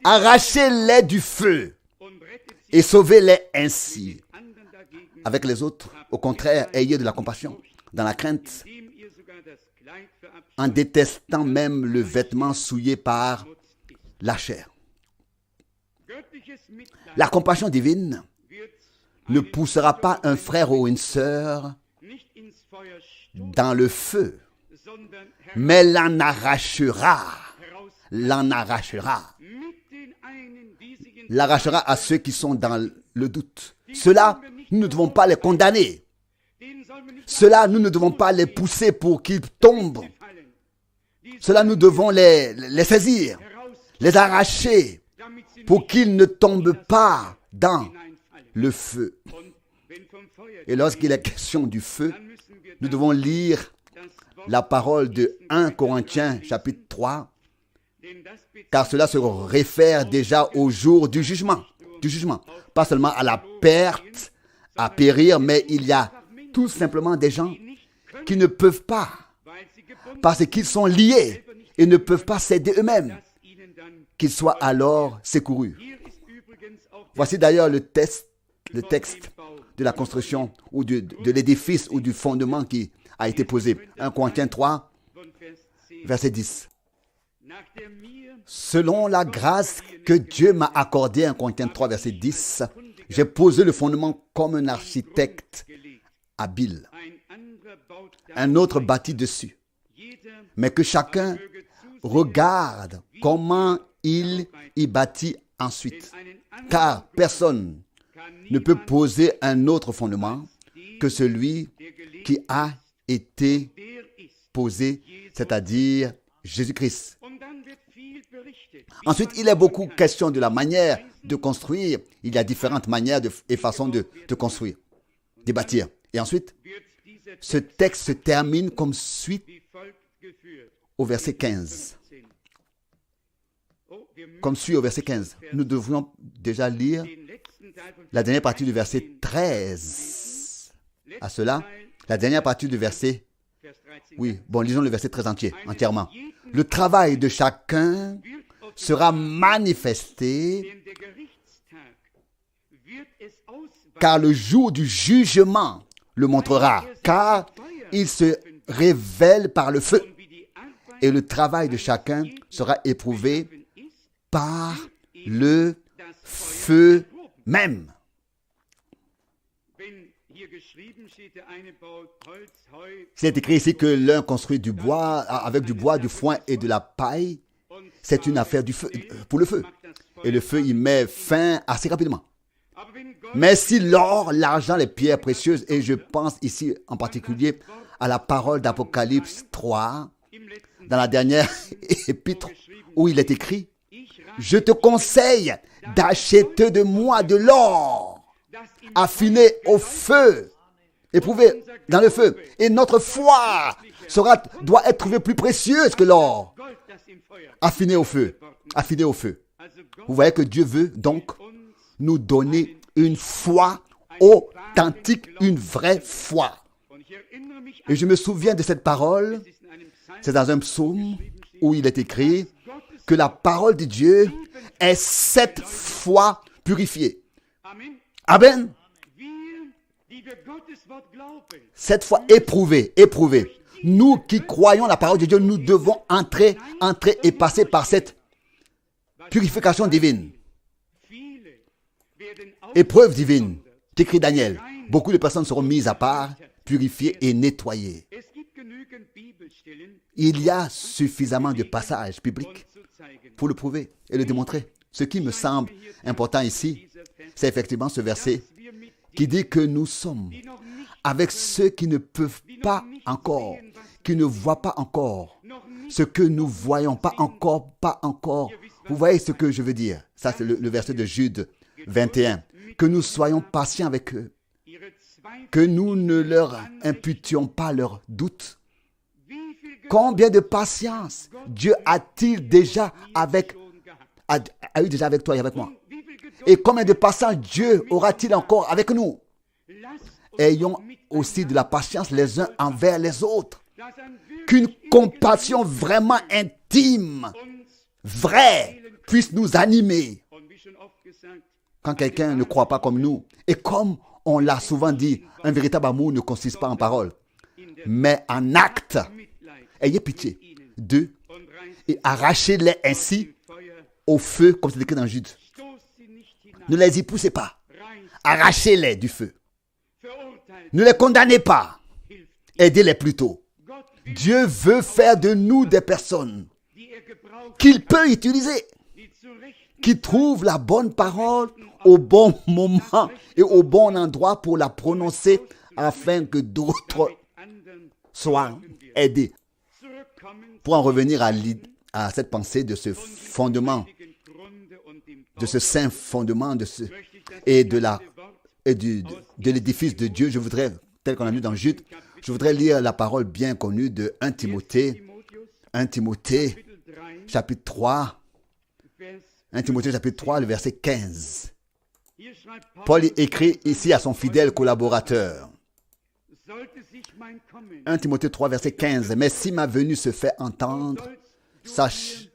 Arrachez-les du feu et sauvez-les ainsi. Avec les autres, au contraire, ayez de la compassion, dans la crainte, en détestant même le vêtement souillé par la chair. La compassion divine ne poussera pas un frère ou une sœur dans le feu, mais l'en arrachera. L'arrachera à ceux qui sont dans le doute. Ceux-là, nous ne devons pas les condamner. Ceux-là, nous ne devons pas les pousser pour qu'ils tombent. Ceux-là, nous devons les saisir, les arracher pour qu'ils ne tombent pas dans le feu. Et lorsqu'il est question du feu, nous devons lire la parole de 1 Corinthiens chapitre 3, car cela se réfère déjà au jour du jugement. Pas seulement à la perte, à périr, mais il y a tout simplement des gens qui ne peuvent pas, parce qu'ils sont liés et ne peuvent pas s'aider eux-mêmes, qu'ils soient alors secourus. Voici d'ailleurs le texte de la construction ou de l'édifice ou du fondement qui a été posé. 1 Corinthiens 3, verset 10. Selon la grâce que Dieu m'a accordée, 1 Corinthiens 3, verset 10, j'ai posé le fondement comme un architecte habile. Un autre bâtit dessus. Mais que chacun regarde comment il y bâtit ensuite. Car personne ne peut poser un autre fondement que celui qui a été posé, c'est-à-dire Jésus-Christ. Ensuite, il est beaucoup question de la manière de construire. Il y a différentes manières et façons de construire, de bâtir. Et ensuite, ce texte se termine comme suit au verset 15. Comme suit au verset 15. Nous devrions déjà lire la dernière partie du verset 13. À cela, la dernière partie du verset. Oui, bon, lisons le verset 13 entièrement. Le travail de chacun sera manifesté, car le jour du jugement le montrera, car il se révèle par le feu, et le travail de chacun sera éprouvé par le feu même. C'est écrit ici que l'un construit du bois, avec du bois, du foin et de la paille. C'est une affaire du feu, pour le feu. Et le feu, il met fin assez rapidement. Mais si l'or, l'argent, les pierres précieuses, et je pense ici en particulier à la parole d'Apocalypse 3, dans la dernière épître, où il est écrit, « Je te conseille d'acheter de moi de l'or, affiné au feu, éprouvé dans le feu. Et notre foi doit être trouvée plus précieuse que l'or, affiné au feu. Affiné au feu. » Vous voyez que Dieu veut donc nous donner une foi authentique, une vraie foi. Et je me souviens de cette parole, c'est dans un psaume où il est écrit que la parole de Dieu est 7 fois purifiée. Amen. 7 fois éprouvée. Nous qui croyons la parole de Dieu, nous devons entrer et passer par cette purification divine. Épreuve divine, qu'écrit Daniel. Beaucoup de personnes seront mises à part, purifiées et nettoyées. Il y a suffisamment de passages bibliques pour le prouver et le démontrer. Ce qui me semble important ici, c'est effectivement ce verset qui dit que nous sommes avec ceux qui ne peuvent pas encore, qui ne voient pas encore, ce que nous voyons pas encore. Vous voyez ce que je veux dire? Ça, c'est le verset de Jude 21. Que nous soyons patients avec eux, que nous ne leur imputions pas leurs doutes. Combien de patience Dieu a-t-il déjà a eu déjà avec toi et avec moi? Et combien de patience Dieu aura-t-il encore avec nous? Ayons aussi de la patience les uns envers les autres. Qu'une compassion vraiment intime, vraie, puisse nous animer. Quand quelqu'un ne croit pas comme nous, et comme on l'a souvent dit, un véritable amour ne consiste pas en paroles, mais en actes. Ayez pitié d'eux et arrachez-les ainsi au feu, comme c'est écrit dans Jude. Ne les y poussez pas. Arrachez-les du feu. Ne les condamnez pas. Aidez-les plutôt. Dieu veut faire de nous des personnes qu'il peut utiliser, qui trouvent la bonne parole au bon moment et au bon endroit pour la prononcer afin que d'autres soient aidés. Pour en revenir à cette pensée de ce fondement, de ce saint fondement et de l'édifice de Dieu, je voudrais, tel qu'on a lu dans Jude, je voudrais lire la parole bien connue de 1 Timothée, chapitre 3, 1 Timothée chapitre 3, le verset 15. Paul écrit ici à son fidèle collaborateur. 1 Timothée 3, verset 15. Mais si ma venue se fait entendre, sache.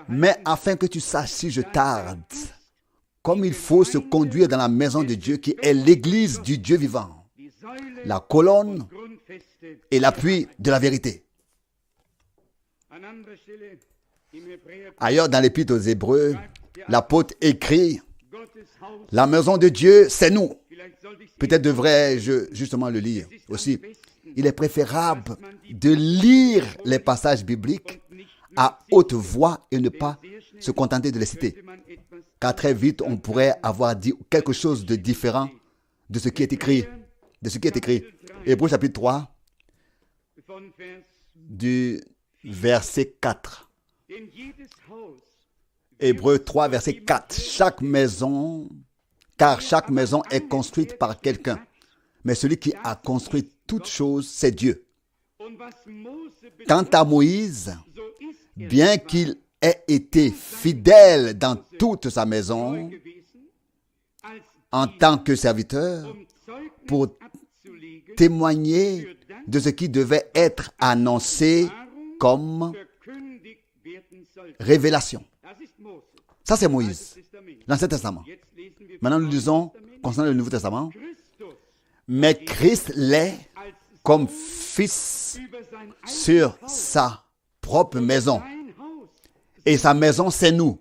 Mais afin que tu saches si je tarde, comme il faut se conduire dans la maison de Dieu qui est l'église du Dieu vivant, la colonne et l'appui de la vérité. Ailleurs dans l'épître aux Hébreux, l'apôtre écrit: la maison de Dieu, c'est nous. Peut-être devrais-je justement le lire aussi. Il est préférable de lire les passages bibliques à haute voix et ne pas se contenter de les citer. Car très vite, on pourrait avoir dit quelque chose de différent de ce qui est écrit. Hébreux chapitre 3, du verset 4. Hébreux 3, verset 4. Car chaque maison est construite par quelqu'un. Mais celui qui a construit toute chose, c'est Dieu. Quant à Moïse, bien qu'il ait été fidèle dans toute sa maison, en tant que serviteur, pour témoigner de ce qui devait être annoncé comme révélation. Ça, c'est Moïse, l'Ancien Testament. Maintenant, nous lisons concernant le Nouveau Testament. Mais Christ l'est comme fils sur sa propre maison. Et sa maison, c'est nous.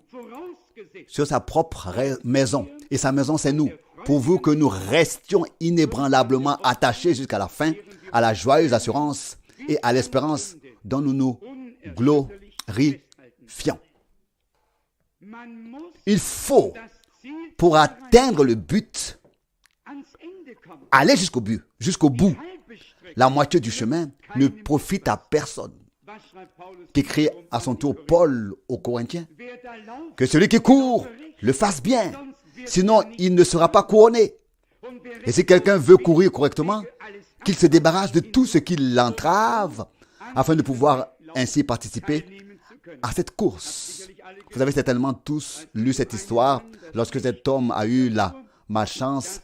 Sur sa propre maison. Et sa maison, c'est nous. Pourvu que nous restions inébranlablement attachés jusqu'à la fin à la joyeuse assurance et à l'espérance dont nous nous glorifions. Il faut, pour atteindre le but, aller jusqu'au bout. La moitié du chemin ne profite à personne. Qu'écrit à son tour Paul aux Corinthiens, que celui qui court le fasse bien, sinon il ne sera pas couronné. Et si quelqu'un veut courir correctement, qu'il se débarrasse de tout ce qui l'entrave, afin de pouvoir ainsi participer à cette course. Vous avez certainement tous lu cette histoire lorsque cet homme a eu la malchance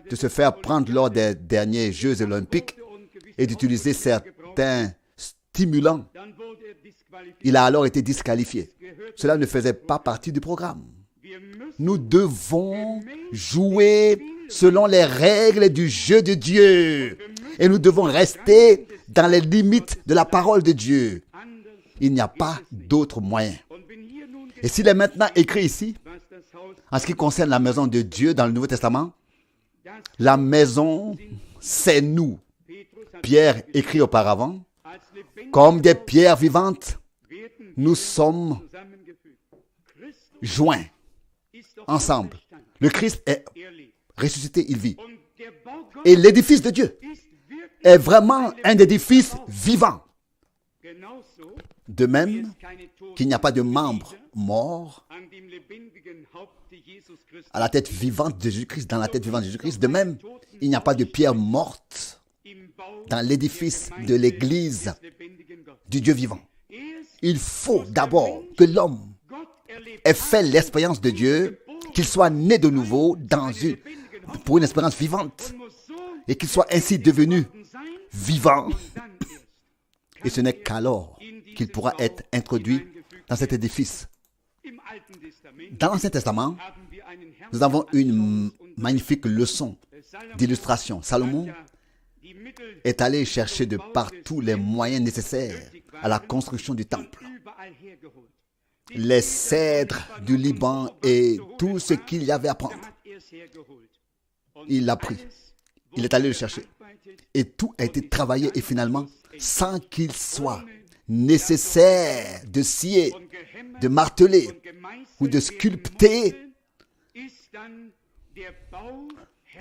de se faire prendre lors des derniers Jeux olympiques et d'utiliser certains stimulants. Il a alors été disqualifié. Cela ne faisait pas partie du programme. Nous devons jouer selon les règles du jeu de Dieu. Et nous devons rester dans les limites de la parole de Dieu. Il n'y a pas d'autre moyen. Et s'il est maintenant écrit ici, en ce qui concerne la maison de Dieu dans le Nouveau Testament, la maison, c'est nous. Pierre écrit auparavant, comme des pierres vivantes, nous sommes joints ensemble. Le Christ est ressuscité, il vit. Et l'édifice de Dieu est vraiment un édifice vivant. De même qu'il n'y a pas de membre mort à la tête vivante de Jésus-Christ, dans la tête vivante de Jésus-Christ, de même, il n'y a pas de pierre morte dans l'édifice de l'Église du Dieu vivant. Il faut d'abord que l'homme ait fait l'expérience de Dieu, qu'il soit né de nouveau pour une expérience vivante et qu'il soit ainsi devenu vivant. Et ce n'est qu'alors qu'il pourra être introduit dans cet édifice. Dans l'Ancien Testament, nous avons une magnifique leçon d'illustration. Salomon est allé chercher de partout les moyens nécessaires à la construction du temple. Les cèdres du Liban et tout ce qu'il y avait à prendre. Il l'a pris. Il est allé le chercher. Et tout a été travaillé et finalement, sans qu'il soit nécessaire de scier, de marteler ou de sculpter,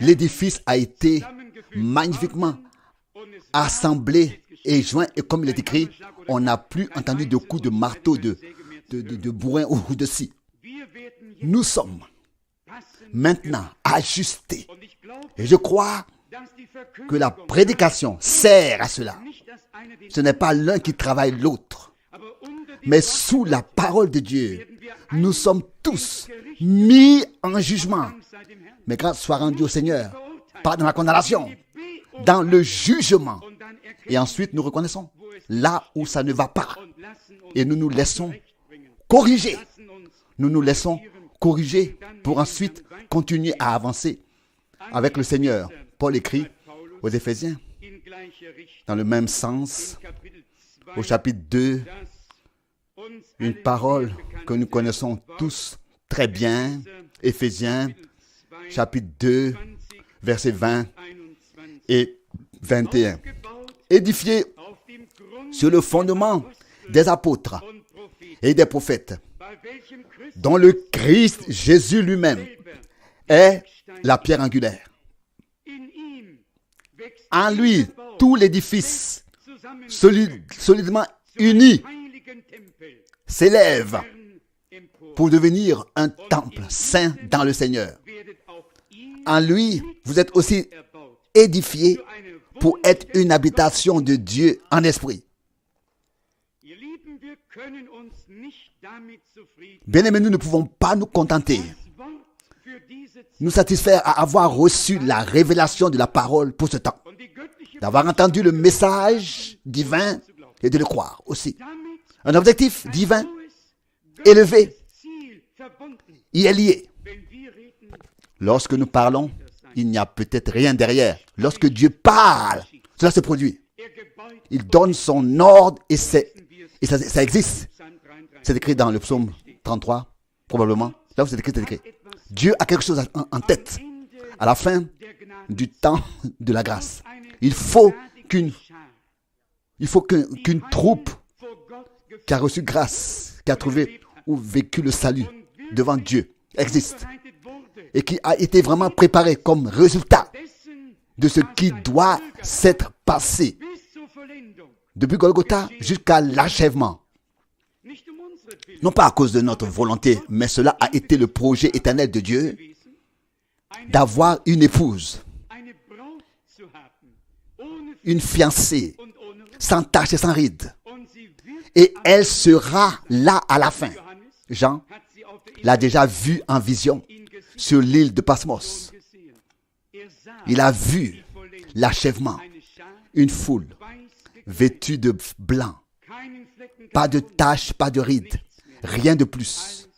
l'édifice a été magnifiquement assemblé et joint. Et comme il est écrit, on n'a plus entendu de coups de marteau, de bourrin ou de scie. Nous sommes maintenant ajustés. Et je crois que la prédication sert à cela. Ce n'est pas l'un qui travaille l'autre. Mais sous la parole de Dieu, nous sommes tous mis en jugement. Mais grâce soit rendue au Seigneur, pas dans la condamnation, dans le jugement. Et ensuite, nous reconnaissons là où ça ne va pas. Et nous nous laissons corriger. Nous nous laissons corriger pour ensuite continuer à avancer avec le Seigneur. Paul écrit aux Éphésiens, dans le même sens, au chapitre 2, une parole que nous connaissons tous très bien, Éphésiens, chapitre 2, versets 20 et 21. Édifié sur le fondement des apôtres et des prophètes, dont le Christ Jésus lui-même est la pierre angulaire. En lui, tout l'édifice, solidement uni, s'élève pour devenir un temple saint dans le Seigneur. En lui, vous êtes aussi édifiés pour être une habitation de Dieu en esprit. Bien-aimés, nous ne pouvons pas nous contenter, nous satisfaire à avoir reçu la révélation de la parole pour ce temps, d'avoir entendu le message divin et de le croire aussi. Un objectif divin élevé y est lié. Lorsque nous parlons, il n'y a peut-être rien derrière. Lorsque Dieu parle, cela se produit. Il donne son ordre et ça existe. C'est écrit dans le psaume 33, probablement. Là où c'est écrit, c'est écrit. Dieu a quelque chose en tête. À la fin du temps de la grâce, il faut qu'une troupe qui a reçu grâce, qui a trouvé ou vécu le salut devant Dieu, existe. Et qui a été vraiment préparé comme résultat de ce qui doit s'être passé depuis Golgotha jusqu'à l'achèvement. Non pas à cause de notre volonté, mais cela a été le projet éternel de Dieu d'avoir une épouse, une fiancée, sans tache et sans ride. et elle sera là à la fin. Jean l'a déjà vu en vision sur l'île de Patmos. Il a vu l'achèvement, une foule vêtue de blanc, pas de taches, pas de rides, rien de plus,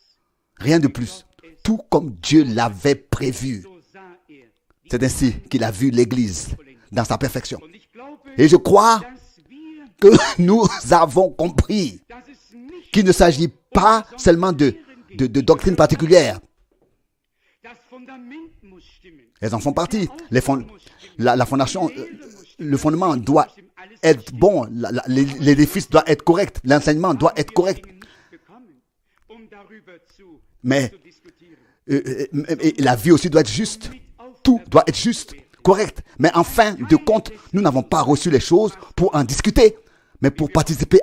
rien de plus, tout comme Dieu l'avait prévu. C'est ainsi qu'il a vu l'Église dans sa perfection. Et je crois que nous avons compris qu'il ne s'agit pas seulement de doctrines particulières. Elles en font partie. La fondation, le fondement doit être bon, l'édifice doit être correct, l'enseignement doit être correct. Mais la vie aussi doit être juste. Tout doit être juste, correct. Mais en fin de compte, nous n'avons pas reçu les choses pour en discuter, mais pour participer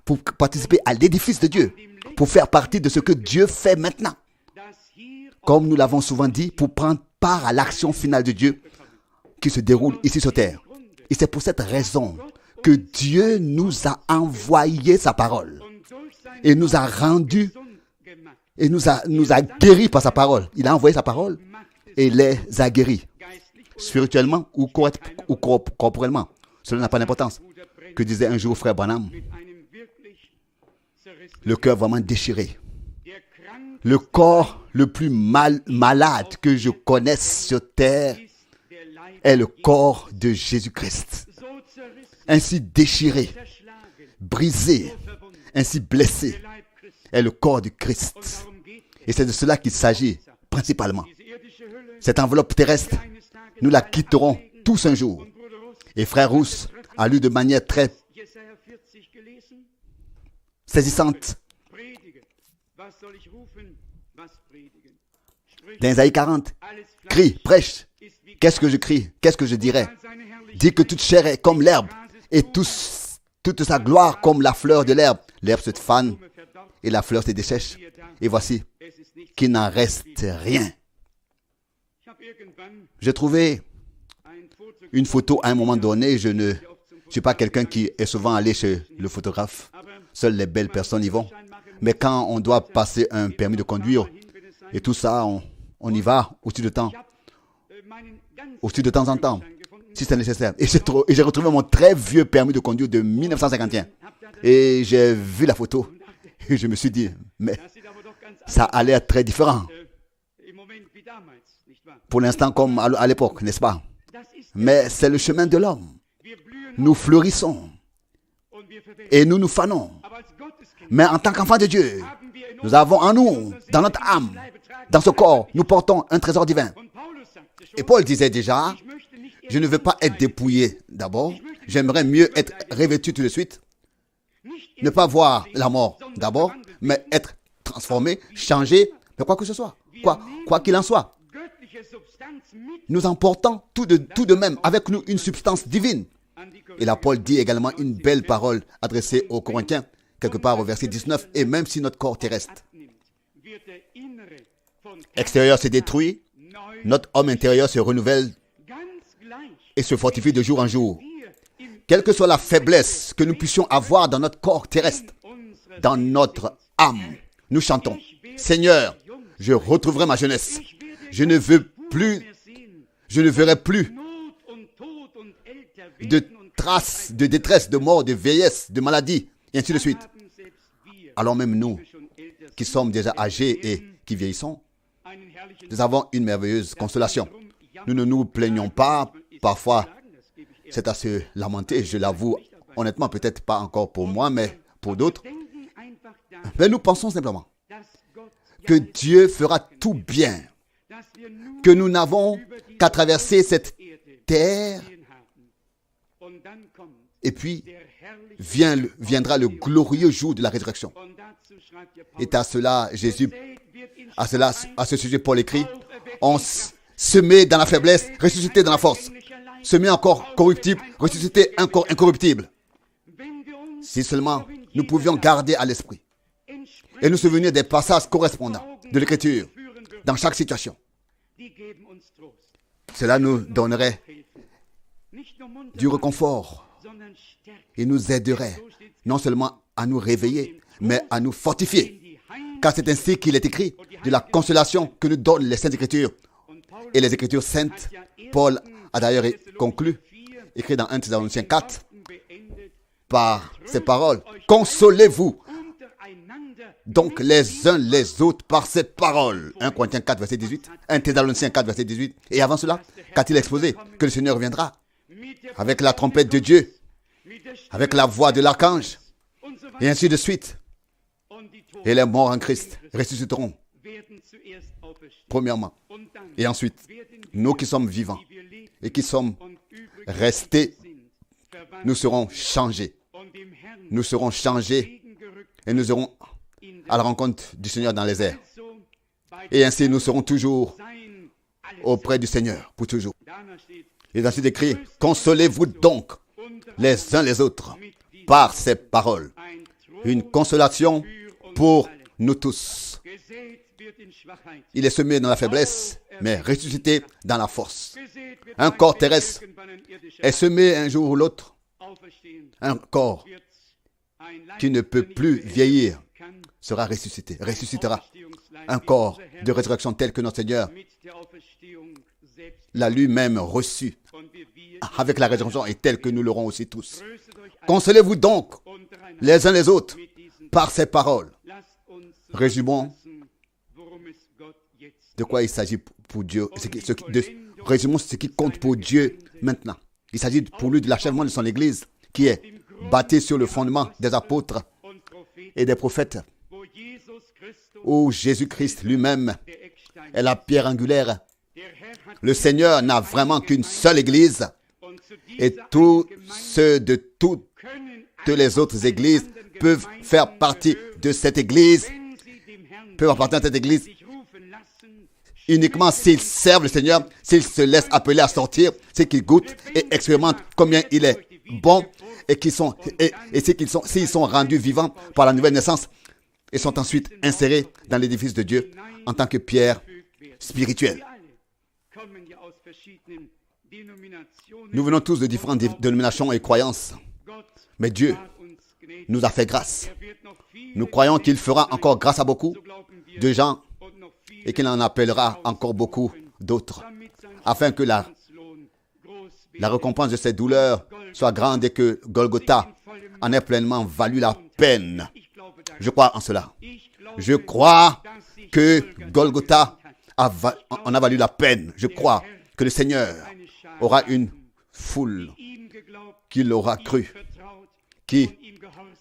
pour participer à l'édifice de Dieu, pour faire partie de ce que Dieu fait maintenant. Comme nous l'avons souvent dit, pour prendre part à l'action finale de Dieu qui se déroule ici sur terre. Et c'est pour cette raison que Dieu nous a envoyé sa parole et nous a rendus et nous a guéris par sa parole. Il a envoyé sa parole et les a guéris, spirituellement ou corporellement. Cela n'a pas d'importance. Que disait un jour frère Branham? Le cœur vraiment déchiré. Le corps le plus malade que je connaisse sur terre est le corps de Jésus-Christ. Ainsi déchiré, brisé, ainsi blessé est le corps du Christ. Et c'est de cela qu'il s'agit principalement. Cette enveloppe terrestre, nous la quitterons tous un jour. Et frère Rousse a lu de manière très saisissante dans Isaïe 40. Crie, prêche. Qu'est-ce que je crie? Qu'est-ce que je dirais? Dis que toute chair est comme l'herbe et toute sa gloire comme la fleur de l'herbe. L'herbe se fane et la fleur se dessèche. Et voici qu'il n'en reste rien. J'ai trouvé une photo à un moment donné. Je ne suis pas quelqu'un qui est souvent allé chez le photographe. Seules les belles personnes y vont. Mais quand on doit passer un permis de conduire et tout ça, on y va aussi de temps en temps, si c'est nécessaire. Et j'ai retrouvé mon très vieux permis de conduire de 1951. Et j'ai vu la photo et je me suis dit, mais ça a l'air très différent. Pour l'instant, comme à l'époque, n'est-ce pas? Mais c'est le chemin de l'homme. Nous fleurissons et nous nous fanons. Mais en tant qu'enfants de Dieu, nous avons en nous, dans notre âme, dans ce corps, nous portons un trésor divin. Et Paul disait déjà, je ne veux pas être dépouillé d'abord, j'aimerais mieux être revêtu tout de suite. Ne pas voir la mort d'abord, mais être transformé, changé, mais quoi que ce soit, quoi qu'il en soit. Nous emportons tout de même avec nous une substance divine. Et là, Paul dit également une belle parole adressée aux Corinthiens, quelque part au verset 19, et même si notre corps terrestre extérieur se détruit, notre homme intérieur se renouvelle et se fortifie de jour en jour. Quelle que soit la faiblesse que nous puissions avoir dans notre corps terrestre, dans notre âme, nous chantons, Seigneur, je retrouverai ma jeunesse. Je ne verrai plus de traces de détresse, de mort, de vieillesse, de maladie, et ainsi de suite. Alors même nous, qui sommes déjà âgés et qui vieillissons, nous avons une merveilleuse consolation. Nous ne nous plaignons pas. Parfois, c'est à se lamenter, je l'avoue, honnêtement, peut-être pas encore pour moi, mais pour d'autres. Mais nous pensons simplement que Dieu fera tout bien, que nous n'avons qu'à traverser cette terre, et puis viendra le glorieux jour de la résurrection. Et à ce sujet, Paul écrit, on se met dans la faiblesse, ressuscité dans la force. Se met encore corruptible, ressuscité encore incorruptible. Si seulement nous pouvions garder à l'esprit et nous souvenir des passages correspondants de l'Écriture dans chaque situation. Cela nous donnerait du réconfort et nous aiderait. non seulement à nous réveiller, mais à nous fortifier. Car c'est ainsi qu'il est écrit de la consolation que nous donnent les Saintes Écritures. Et les Écritures saintes, Paul a d'ailleurs conclu, écrit dans 1 Thessaloniciens 4, par ces paroles. Consolez-vous donc les uns les autres par ces paroles. 1 Corinthiens 4, verset 18. 1 Thessaloniciens 4, verset 18. Et avant cela, qu'a-t-il exposé? Que le Seigneur viendra avec la trompette de Dieu, avec la voix de l'archange, et ainsi de suite. Et les morts en Christ ressusciteront, premièrement. Et ensuite, nous qui sommes vivants et qui sommes restés, nous serons changés. Nous serons changés et nous irons à la rencontre du Seigneur dans les airs. Et ainsi, nous serons toujours auprès du Seigneur, pour toujours. Il est ainsi écrit, consolez-vous donc les uns les autres par ces paroles. Une consolation pour nous tous. Il est semé dans la faiblesse, mais ressuscité dans la force. Un corps terrestre est semé un jour ou l'autre. Un corps qui ne peut plus vieillir sera ressuscité, ressuscitera. Un corps de résurrection tel que notre Seigneur l'a lui-même reçu avec la résurrection et tel que nous l'aurons aussi tous. Consolez-vous donc les uns les autres par ces paroles. Résumons de quoi il s'agit pour Dieu. Résumons ce qui compte pour Dieu maintenant. Il s'agit pour lui de l'achèvement de son Église qui est bâtie sur le fondement des apôtres et des prophètes, où Jésus-Christ lui-même est la pierre angulaire. Le Seigneur n'a vraiment qu'une seule Église et tous ceux de toutes les autres églises peuvent faire partie de cette Église, peuvent appartenir à cette Église uniquement s'ils servent le Seigneur, s'ils se laissent appeler à sortir, c'est qu'ils goûtent et expérimentent combien il est bon et s'ils sont rendus vivants par la nouvelle naissance et sont ensuite insérés dans l'édifice de Dieu en tant que pierre spirituelle. Nous venons tous de différentes dénominations et croyances, mais Dieu nous a fait grâce. Nous croyons qu'il fera encore grâce à beaucoup de gens et qu'il en appellera encore beaucoup d'autres, afin que la récompense de ces douleurs soit grande et que Golgotha en ait pleinement valu la peine. Je crois en cela. Je crois que Golgotha en a valu la peine. Je crois que le Seigneur aura une foule qui l'aura cru, qui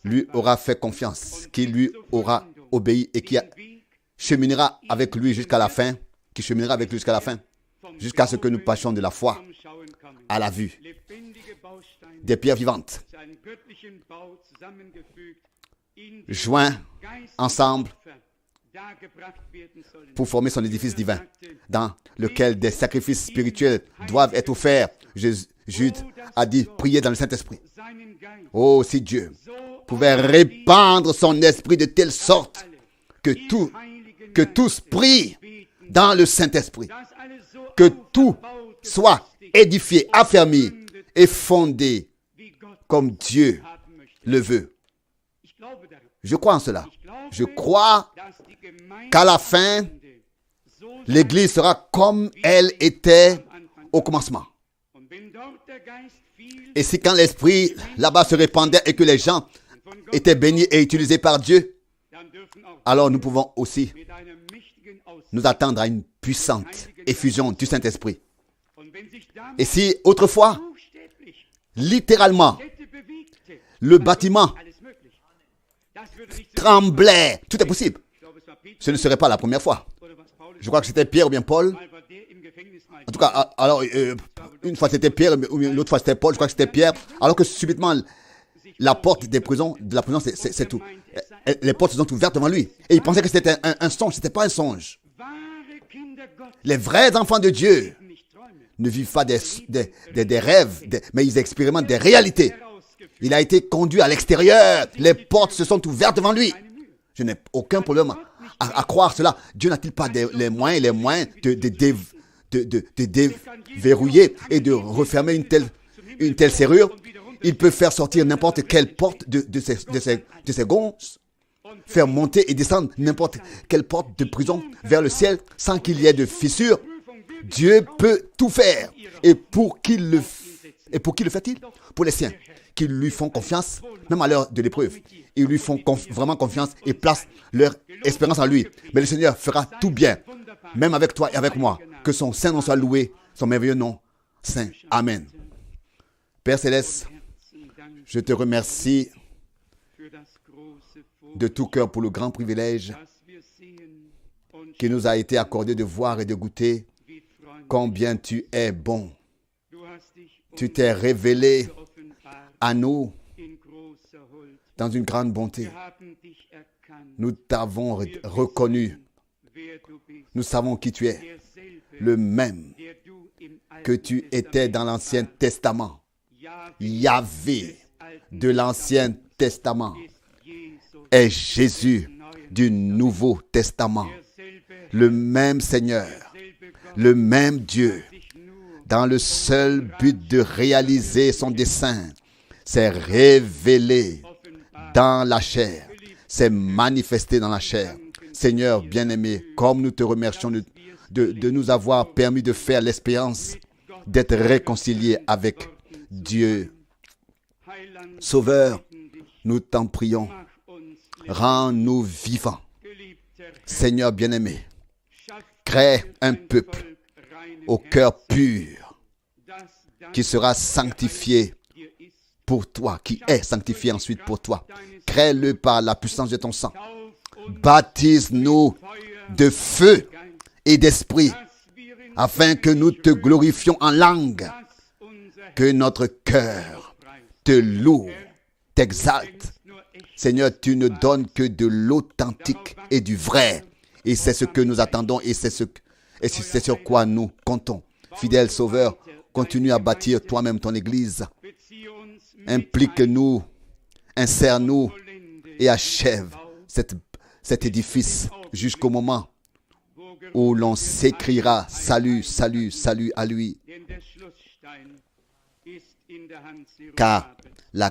lui aura fait confiance, qui lui aura obéi et qui cheminera avec lui jusqu'à la fin, jusqu'à ce que nous passions de la foi à la vue des pierres vivantes, joints ensemble pour former son édifice divin, dans lequel des sacrifices spirituels doivent être offerts. Jude a dit, priez dans le Saint-Esprit. Oh, si Dieu pouvait répandre son esprit de telle sorte que tous prient dans le Saint-Esprit, que tout soit édifié, affermi et fondé comme Dieu le veut. Je crois en cela. Je crois qu'à la fin, l'Église sera comme elle était au commencement. Et si quand l'Esprit là-bas se répandait et que les gens étaient bénis et utilisés par Dieu, alors nous pouvons aussi nous attendre à une puissante effusion du Saint-Esprit. Et si autrefois, littéralement, le bâtiment tremblait, tout est possible. Ce ne serait pas la première fois. Je crois que c'était Pierre ou bien Paul. En tout cas, alors, une fois c'était Pierre, ou l'autre fois c'était Paul, je crois que c'était Pierre. Alors que subitement, la porte de la prison, c'est tout. Les portes se sont ouvertes devant lui. Et il pensait que c'était un songe. Ce n'était pas un songe. Les vrais enfants de Dieu ne vivent pas des rêves, mais ils expérimentent des réalités. Il a été conduit à l'extérieur. Les portes se sont ouvertes devant lui. Je n'ai aucun problème à croire cela. Dieu n'a-t-il pas les moyens de déverrouiller et de refermer une telle serrure? Il peut faire sortir n'importe quelle porte de ces gonzes, faire monter et descendre n'importe quelle porte de prison vers le ciel sans qu'il y ait de fissure. Dieu peut tout faire. Et pour qui le fait-il? Pour les siens qui lui font confiance, même à l'heure de l'épreuve. Ils lui font vraiment confiance et placent leur espérance en lui. Mais le Seigneur fera tout bien, même avec toi et avec moi. Que son saint nom soit loué, son merveilleux nom saint. Amen. Père Céleste, je te remercie de tout cœur pour le grand privilège qui nous a été accordé de voir et de goûter combien tu es bon. Tu t'es révélé à nous dans une grande bonté. Nous t'avons reconnu. Nous savons qui tu es, le même que tu étais dans l'Ancien Testament. Yahvé de l'Ancien Testament est Jésus du Nouveau Testament. Le même Seigneur, le même Dieu, dans le seul but de réaliser son dessein, s'est révélé dans la chair, s'est manifesté dans la chair. Seigneur bien-aimé, comme nous te remercions de nous avoir permis de faire l'expérience d'être réconciliés avec Dieu. Sauveur, nous t'en prions, rends-nous vivants. Seigneur bien-aimé, crée un peuple au cœur pur qui sera sanctifié pour toi, qui est sanctifié ensuite pour toi. Crée-le par la puissance de ton sang. Baptise-nous de feu et d'esprit, afin que nous te glorifions en langue, que notre cœur te loue, t'exalte. Seigneur, tu ne donnes que de l'authentique et du vrai. Et c'est ce que nous attendons et c'est sur quoi nous comptons. Fidèle Sauveur, continue à bâtir toi-même ton Église. Implique-nous, insère-nous et achève cet édifice jusqu'au moment où l'on s'écriera salut, salut, salut à lui. Car la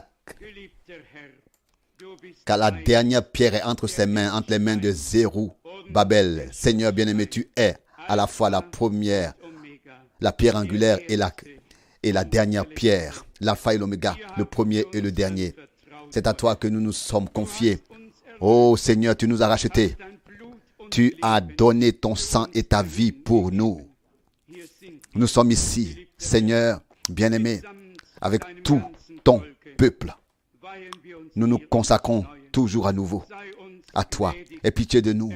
dernière pierre est entre ses mains, entre les mains de Zérubbabel. Seigneur bien-aimé, tu es à la fois la première, la pierre angulaire et la dernière pierre, l'alpha et l'oméga, le premier et le dernier. C'est à toi que nous nous sommes confiés. Oh Seigneur, tu nous as rachetés. Tu as donné ton sang et ta vie pour nous. Nous sommes ici, Seigneur bien-aimé, avec tout ton peuple. Nous nous consacrons toujours à nouveau à toi. Aie pitié de nous.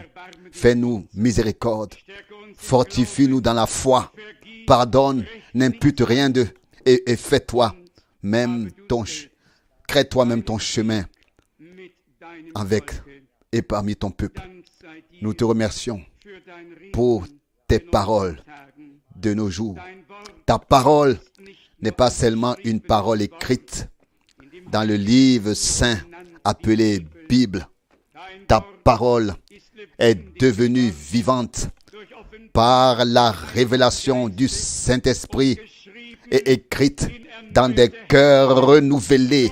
Fais-nous miséricorde. Fortifie-nous dans la foi. Pardonne, n'impute rien et fais-toi même crée toi-même ton chemin avec et parmi ton peuple. Nous te remercions pour tes paroles de nos jours. Ta parole n'est pas seulement une parole écrite dans le livre saint appelé Bible. Ta parole est devenue vivante par la révélation du Saint-Esprit et écrite dans des cœurs renouvelés,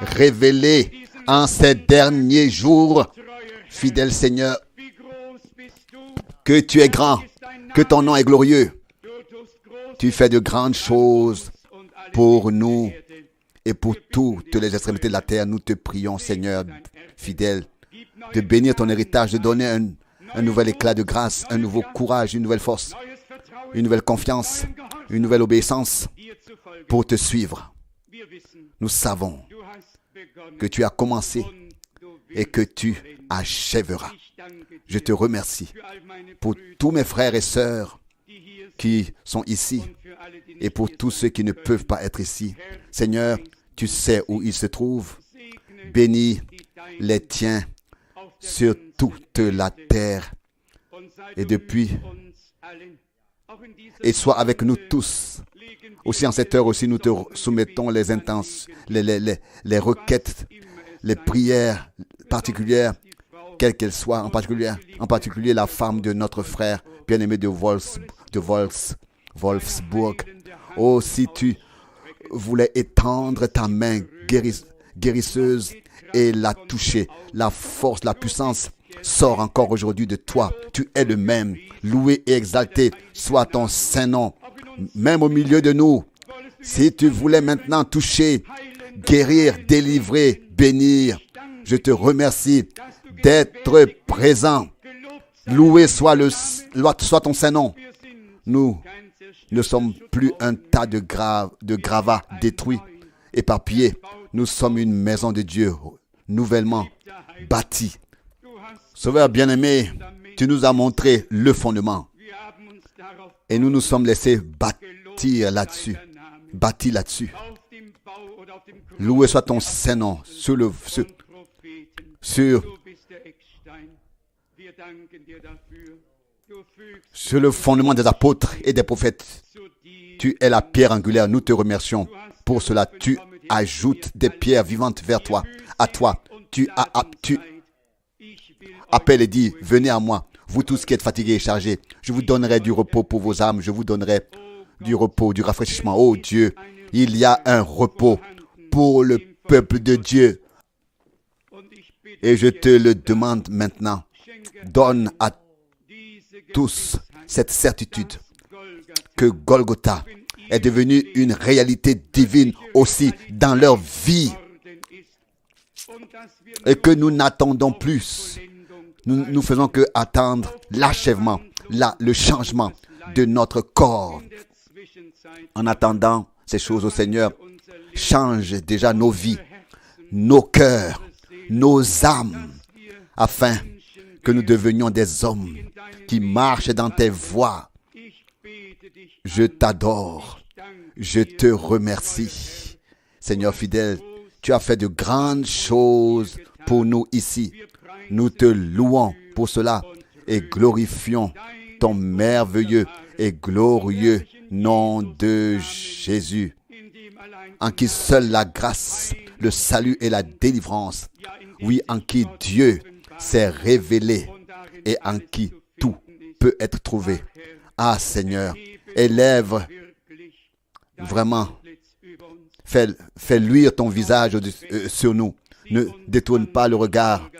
révélés en ces derniers jours. Fidèle Seigneur, que tu es grand, que ton nom est glorieux. Tu fais de grandes choses pour nous et pour toutes les extrémités de la terre. Nous te prions, Seigneur fidèle, de bénir ton héritage, de donner un nouvel éclat de grâce, un nouveau courage, une nouvelle force, une nouvelle confiance, une nouvelle obéissance pour te suivre. Nous savons que tu as commencé et que tu achèveras. Je te remercie pour tous mes frères et sœurs qui sont ici et pour tous ceux qui ne peuvent pas être ici. Seigneur, tu sais où ils se trouvent. Bénis les tiens sur toute la terre et sois avec nous tous. Aussi en cette heure aussi, nous te soumettons les intentions, les requêtes, les prières particulières, quelles qu'elles soient, en particulier la femme de notre frère bien-aimé de Wolfsburg. Oh, si tu voulais étendre ta main guérisseuse et la toucher. La force, la puissance sort encore aujourd'hui de toi. Tu es le même. Loué et exalté soit ton saint nom, même au milieu de nous. Si tu voulais maintenant toucher, guérir, délivrer, bénir, je te remercie d'être présent. Loué soit ton saint nom. Nous ne sommes plus un tas de gravats détruits, éparpillés. Nous sommes une maison de Dieu, nouvellement bâtie. Sauveur bien-aimé, tu nous as montré le fondement. Et nous nous sommes laissés bâtir là-dessus. Bâti là-dessus. Loué soit ton saint nom sur le fondement des apôtres et des prophètes. Tu es la pierre angulaire. Nous te remercions. Pour cela, tu ajoutes des pierres vivantes vers toi. À toi, tu appelles et dis, venez à moi, vous tous qui êtes fatigués et chargés. Je vous donnerai du repos pour vos âmes. Je vous donnerai du repos, du rafraîchissement. Oh Dieu, il y a un repos pour le peuple de Dieu. Et je te le demande maintenant. Donne à tous cette certitude que Golgotha est devenu une réalité divine aussi dans leur vie. Et que nous n'attendons plus. Nous ne faisons que attendre l'achèvement, le changement de notre corps. En attendant ces choses au Seigneur, change déjà nos vies, nos cœurs, nos âmes, afin que nous devenions des hommes qui marchent dans tes voies. Je t'adore, je te remercie. Seigneur fidèle, tu as fait de grandes choses pour nous ici. Nous te louons pour cela et glorifions ton merveilleux et glorieux nom de Jésus, en qui seule la grâce, le salut et la délivrance, oui, en qui Dieu s'est révélé et en qui tout peut être trouvé. Ah Seigneur, élève vraiment, fais luire ton visage sur nous. Ne détourne pas le regard.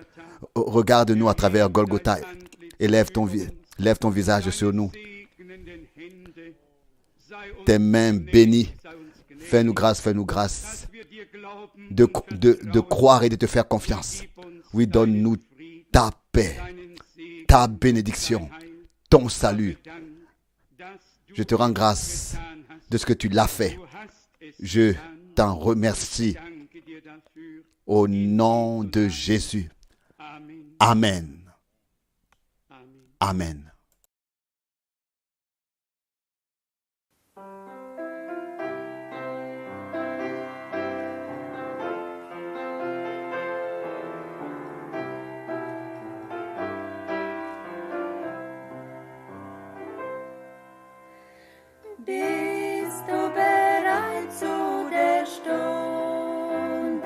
Regarde-nous à travers Golgotha et lève ton visage sur nous. Tes mains bénies, fais-nous grâce de croire et de te faire confiance. Oui, donne-nous ta paix, ta bénédiction, ton salut. Je te rends grâce de ce que tu l'as fait. Je t'en remercie. Au nom de Jésus. Amen. Amen. Bist du bereit zu der Stunde,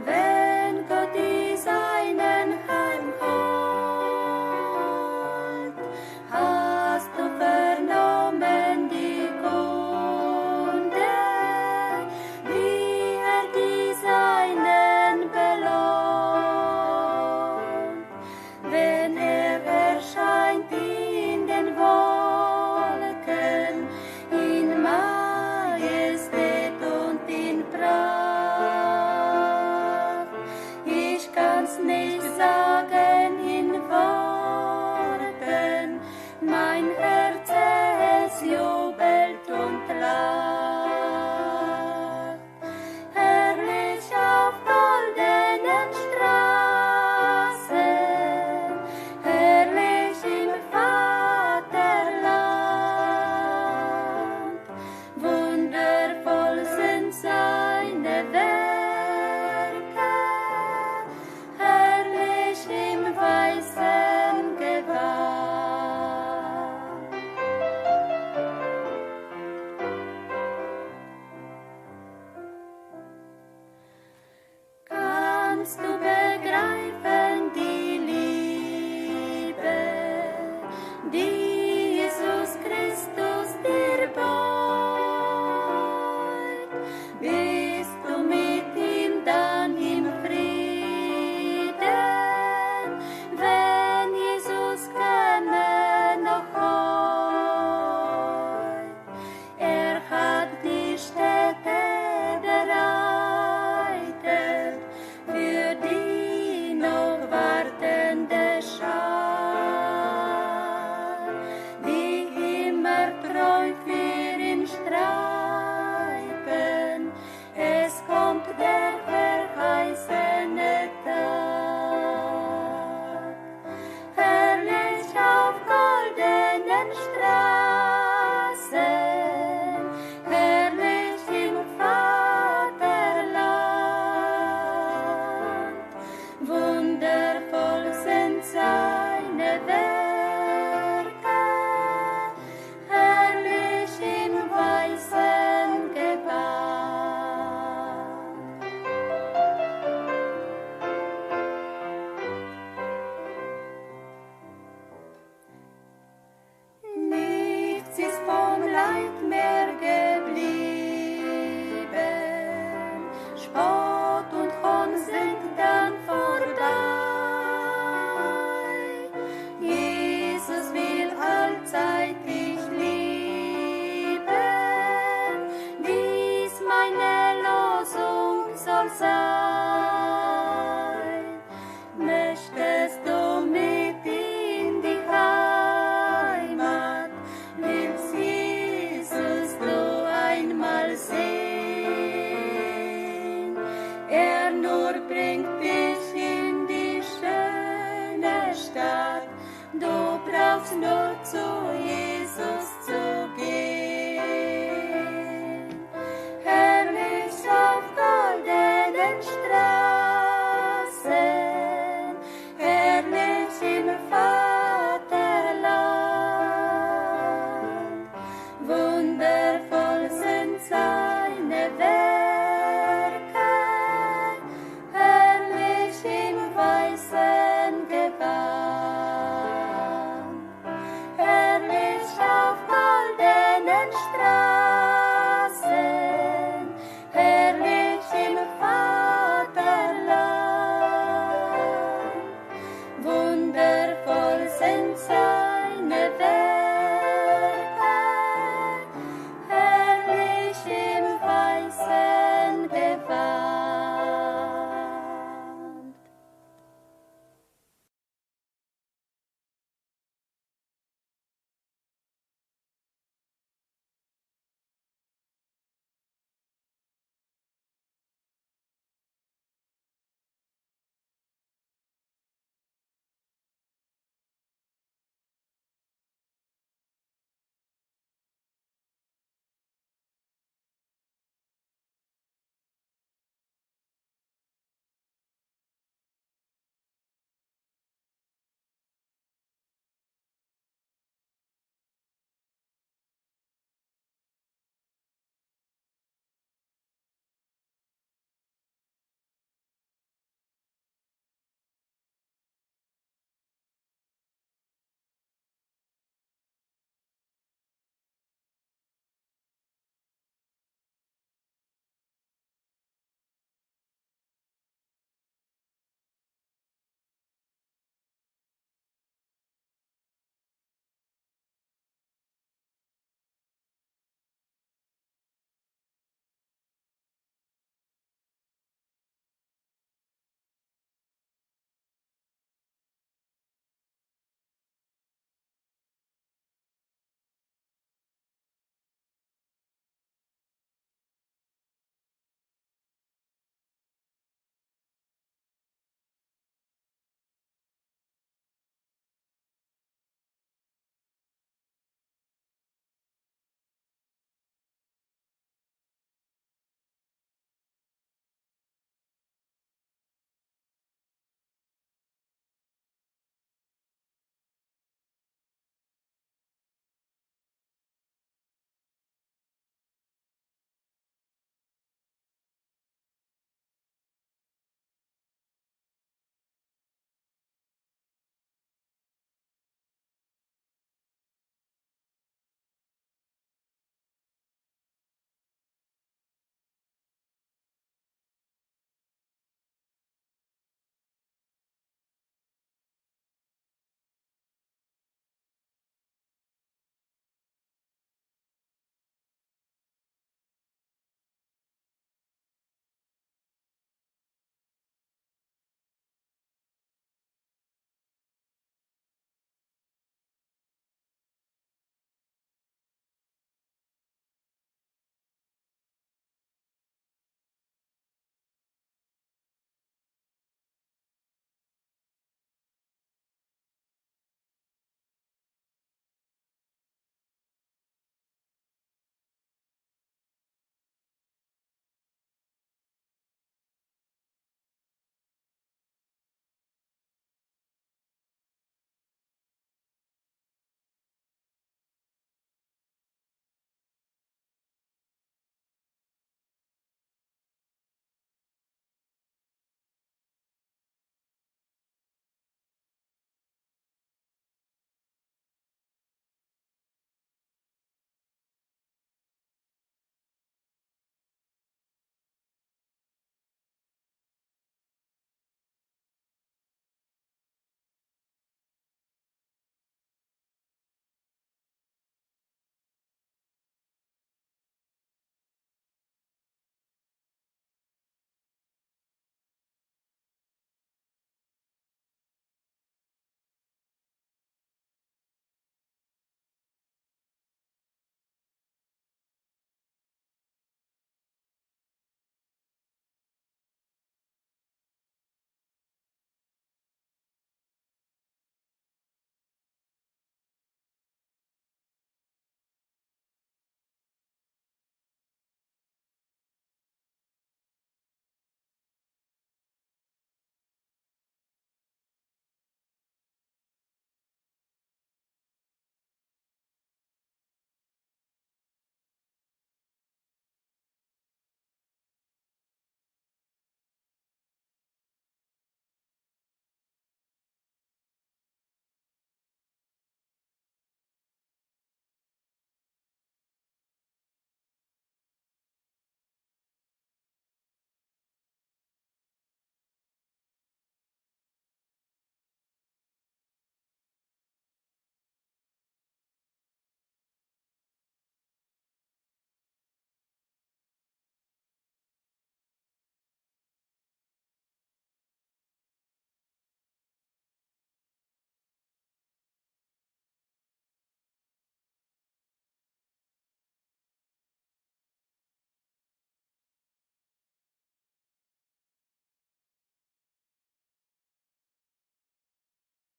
wenn Gott die Seinen heimholt? Hast du vernommen die Kunde, wie die Seinen belohnt? Wenn erscheint in den Wolken, in Majestät und in Pracht. Ich kann's nicht sagen in Worten, mein Herz es jubelt und lacht. Herrlich auf goldenen Straßen, herrlich im Vaterland. Wundervoll sind seine Werke, herrlich im weißen Gewand. Werke, herrlich im weißen Gewand. Nichts ist vom Leid mehr geblieben, Spott und Hohn sind dann vorbei. Jesus will allzeit dich lieben, dies meine Losung soll sein. Möchtest du mit in die Heimat, willst Jesus du einmal sehen? Er nur bringt dich in die schöne Stadt, du brauchst nur zu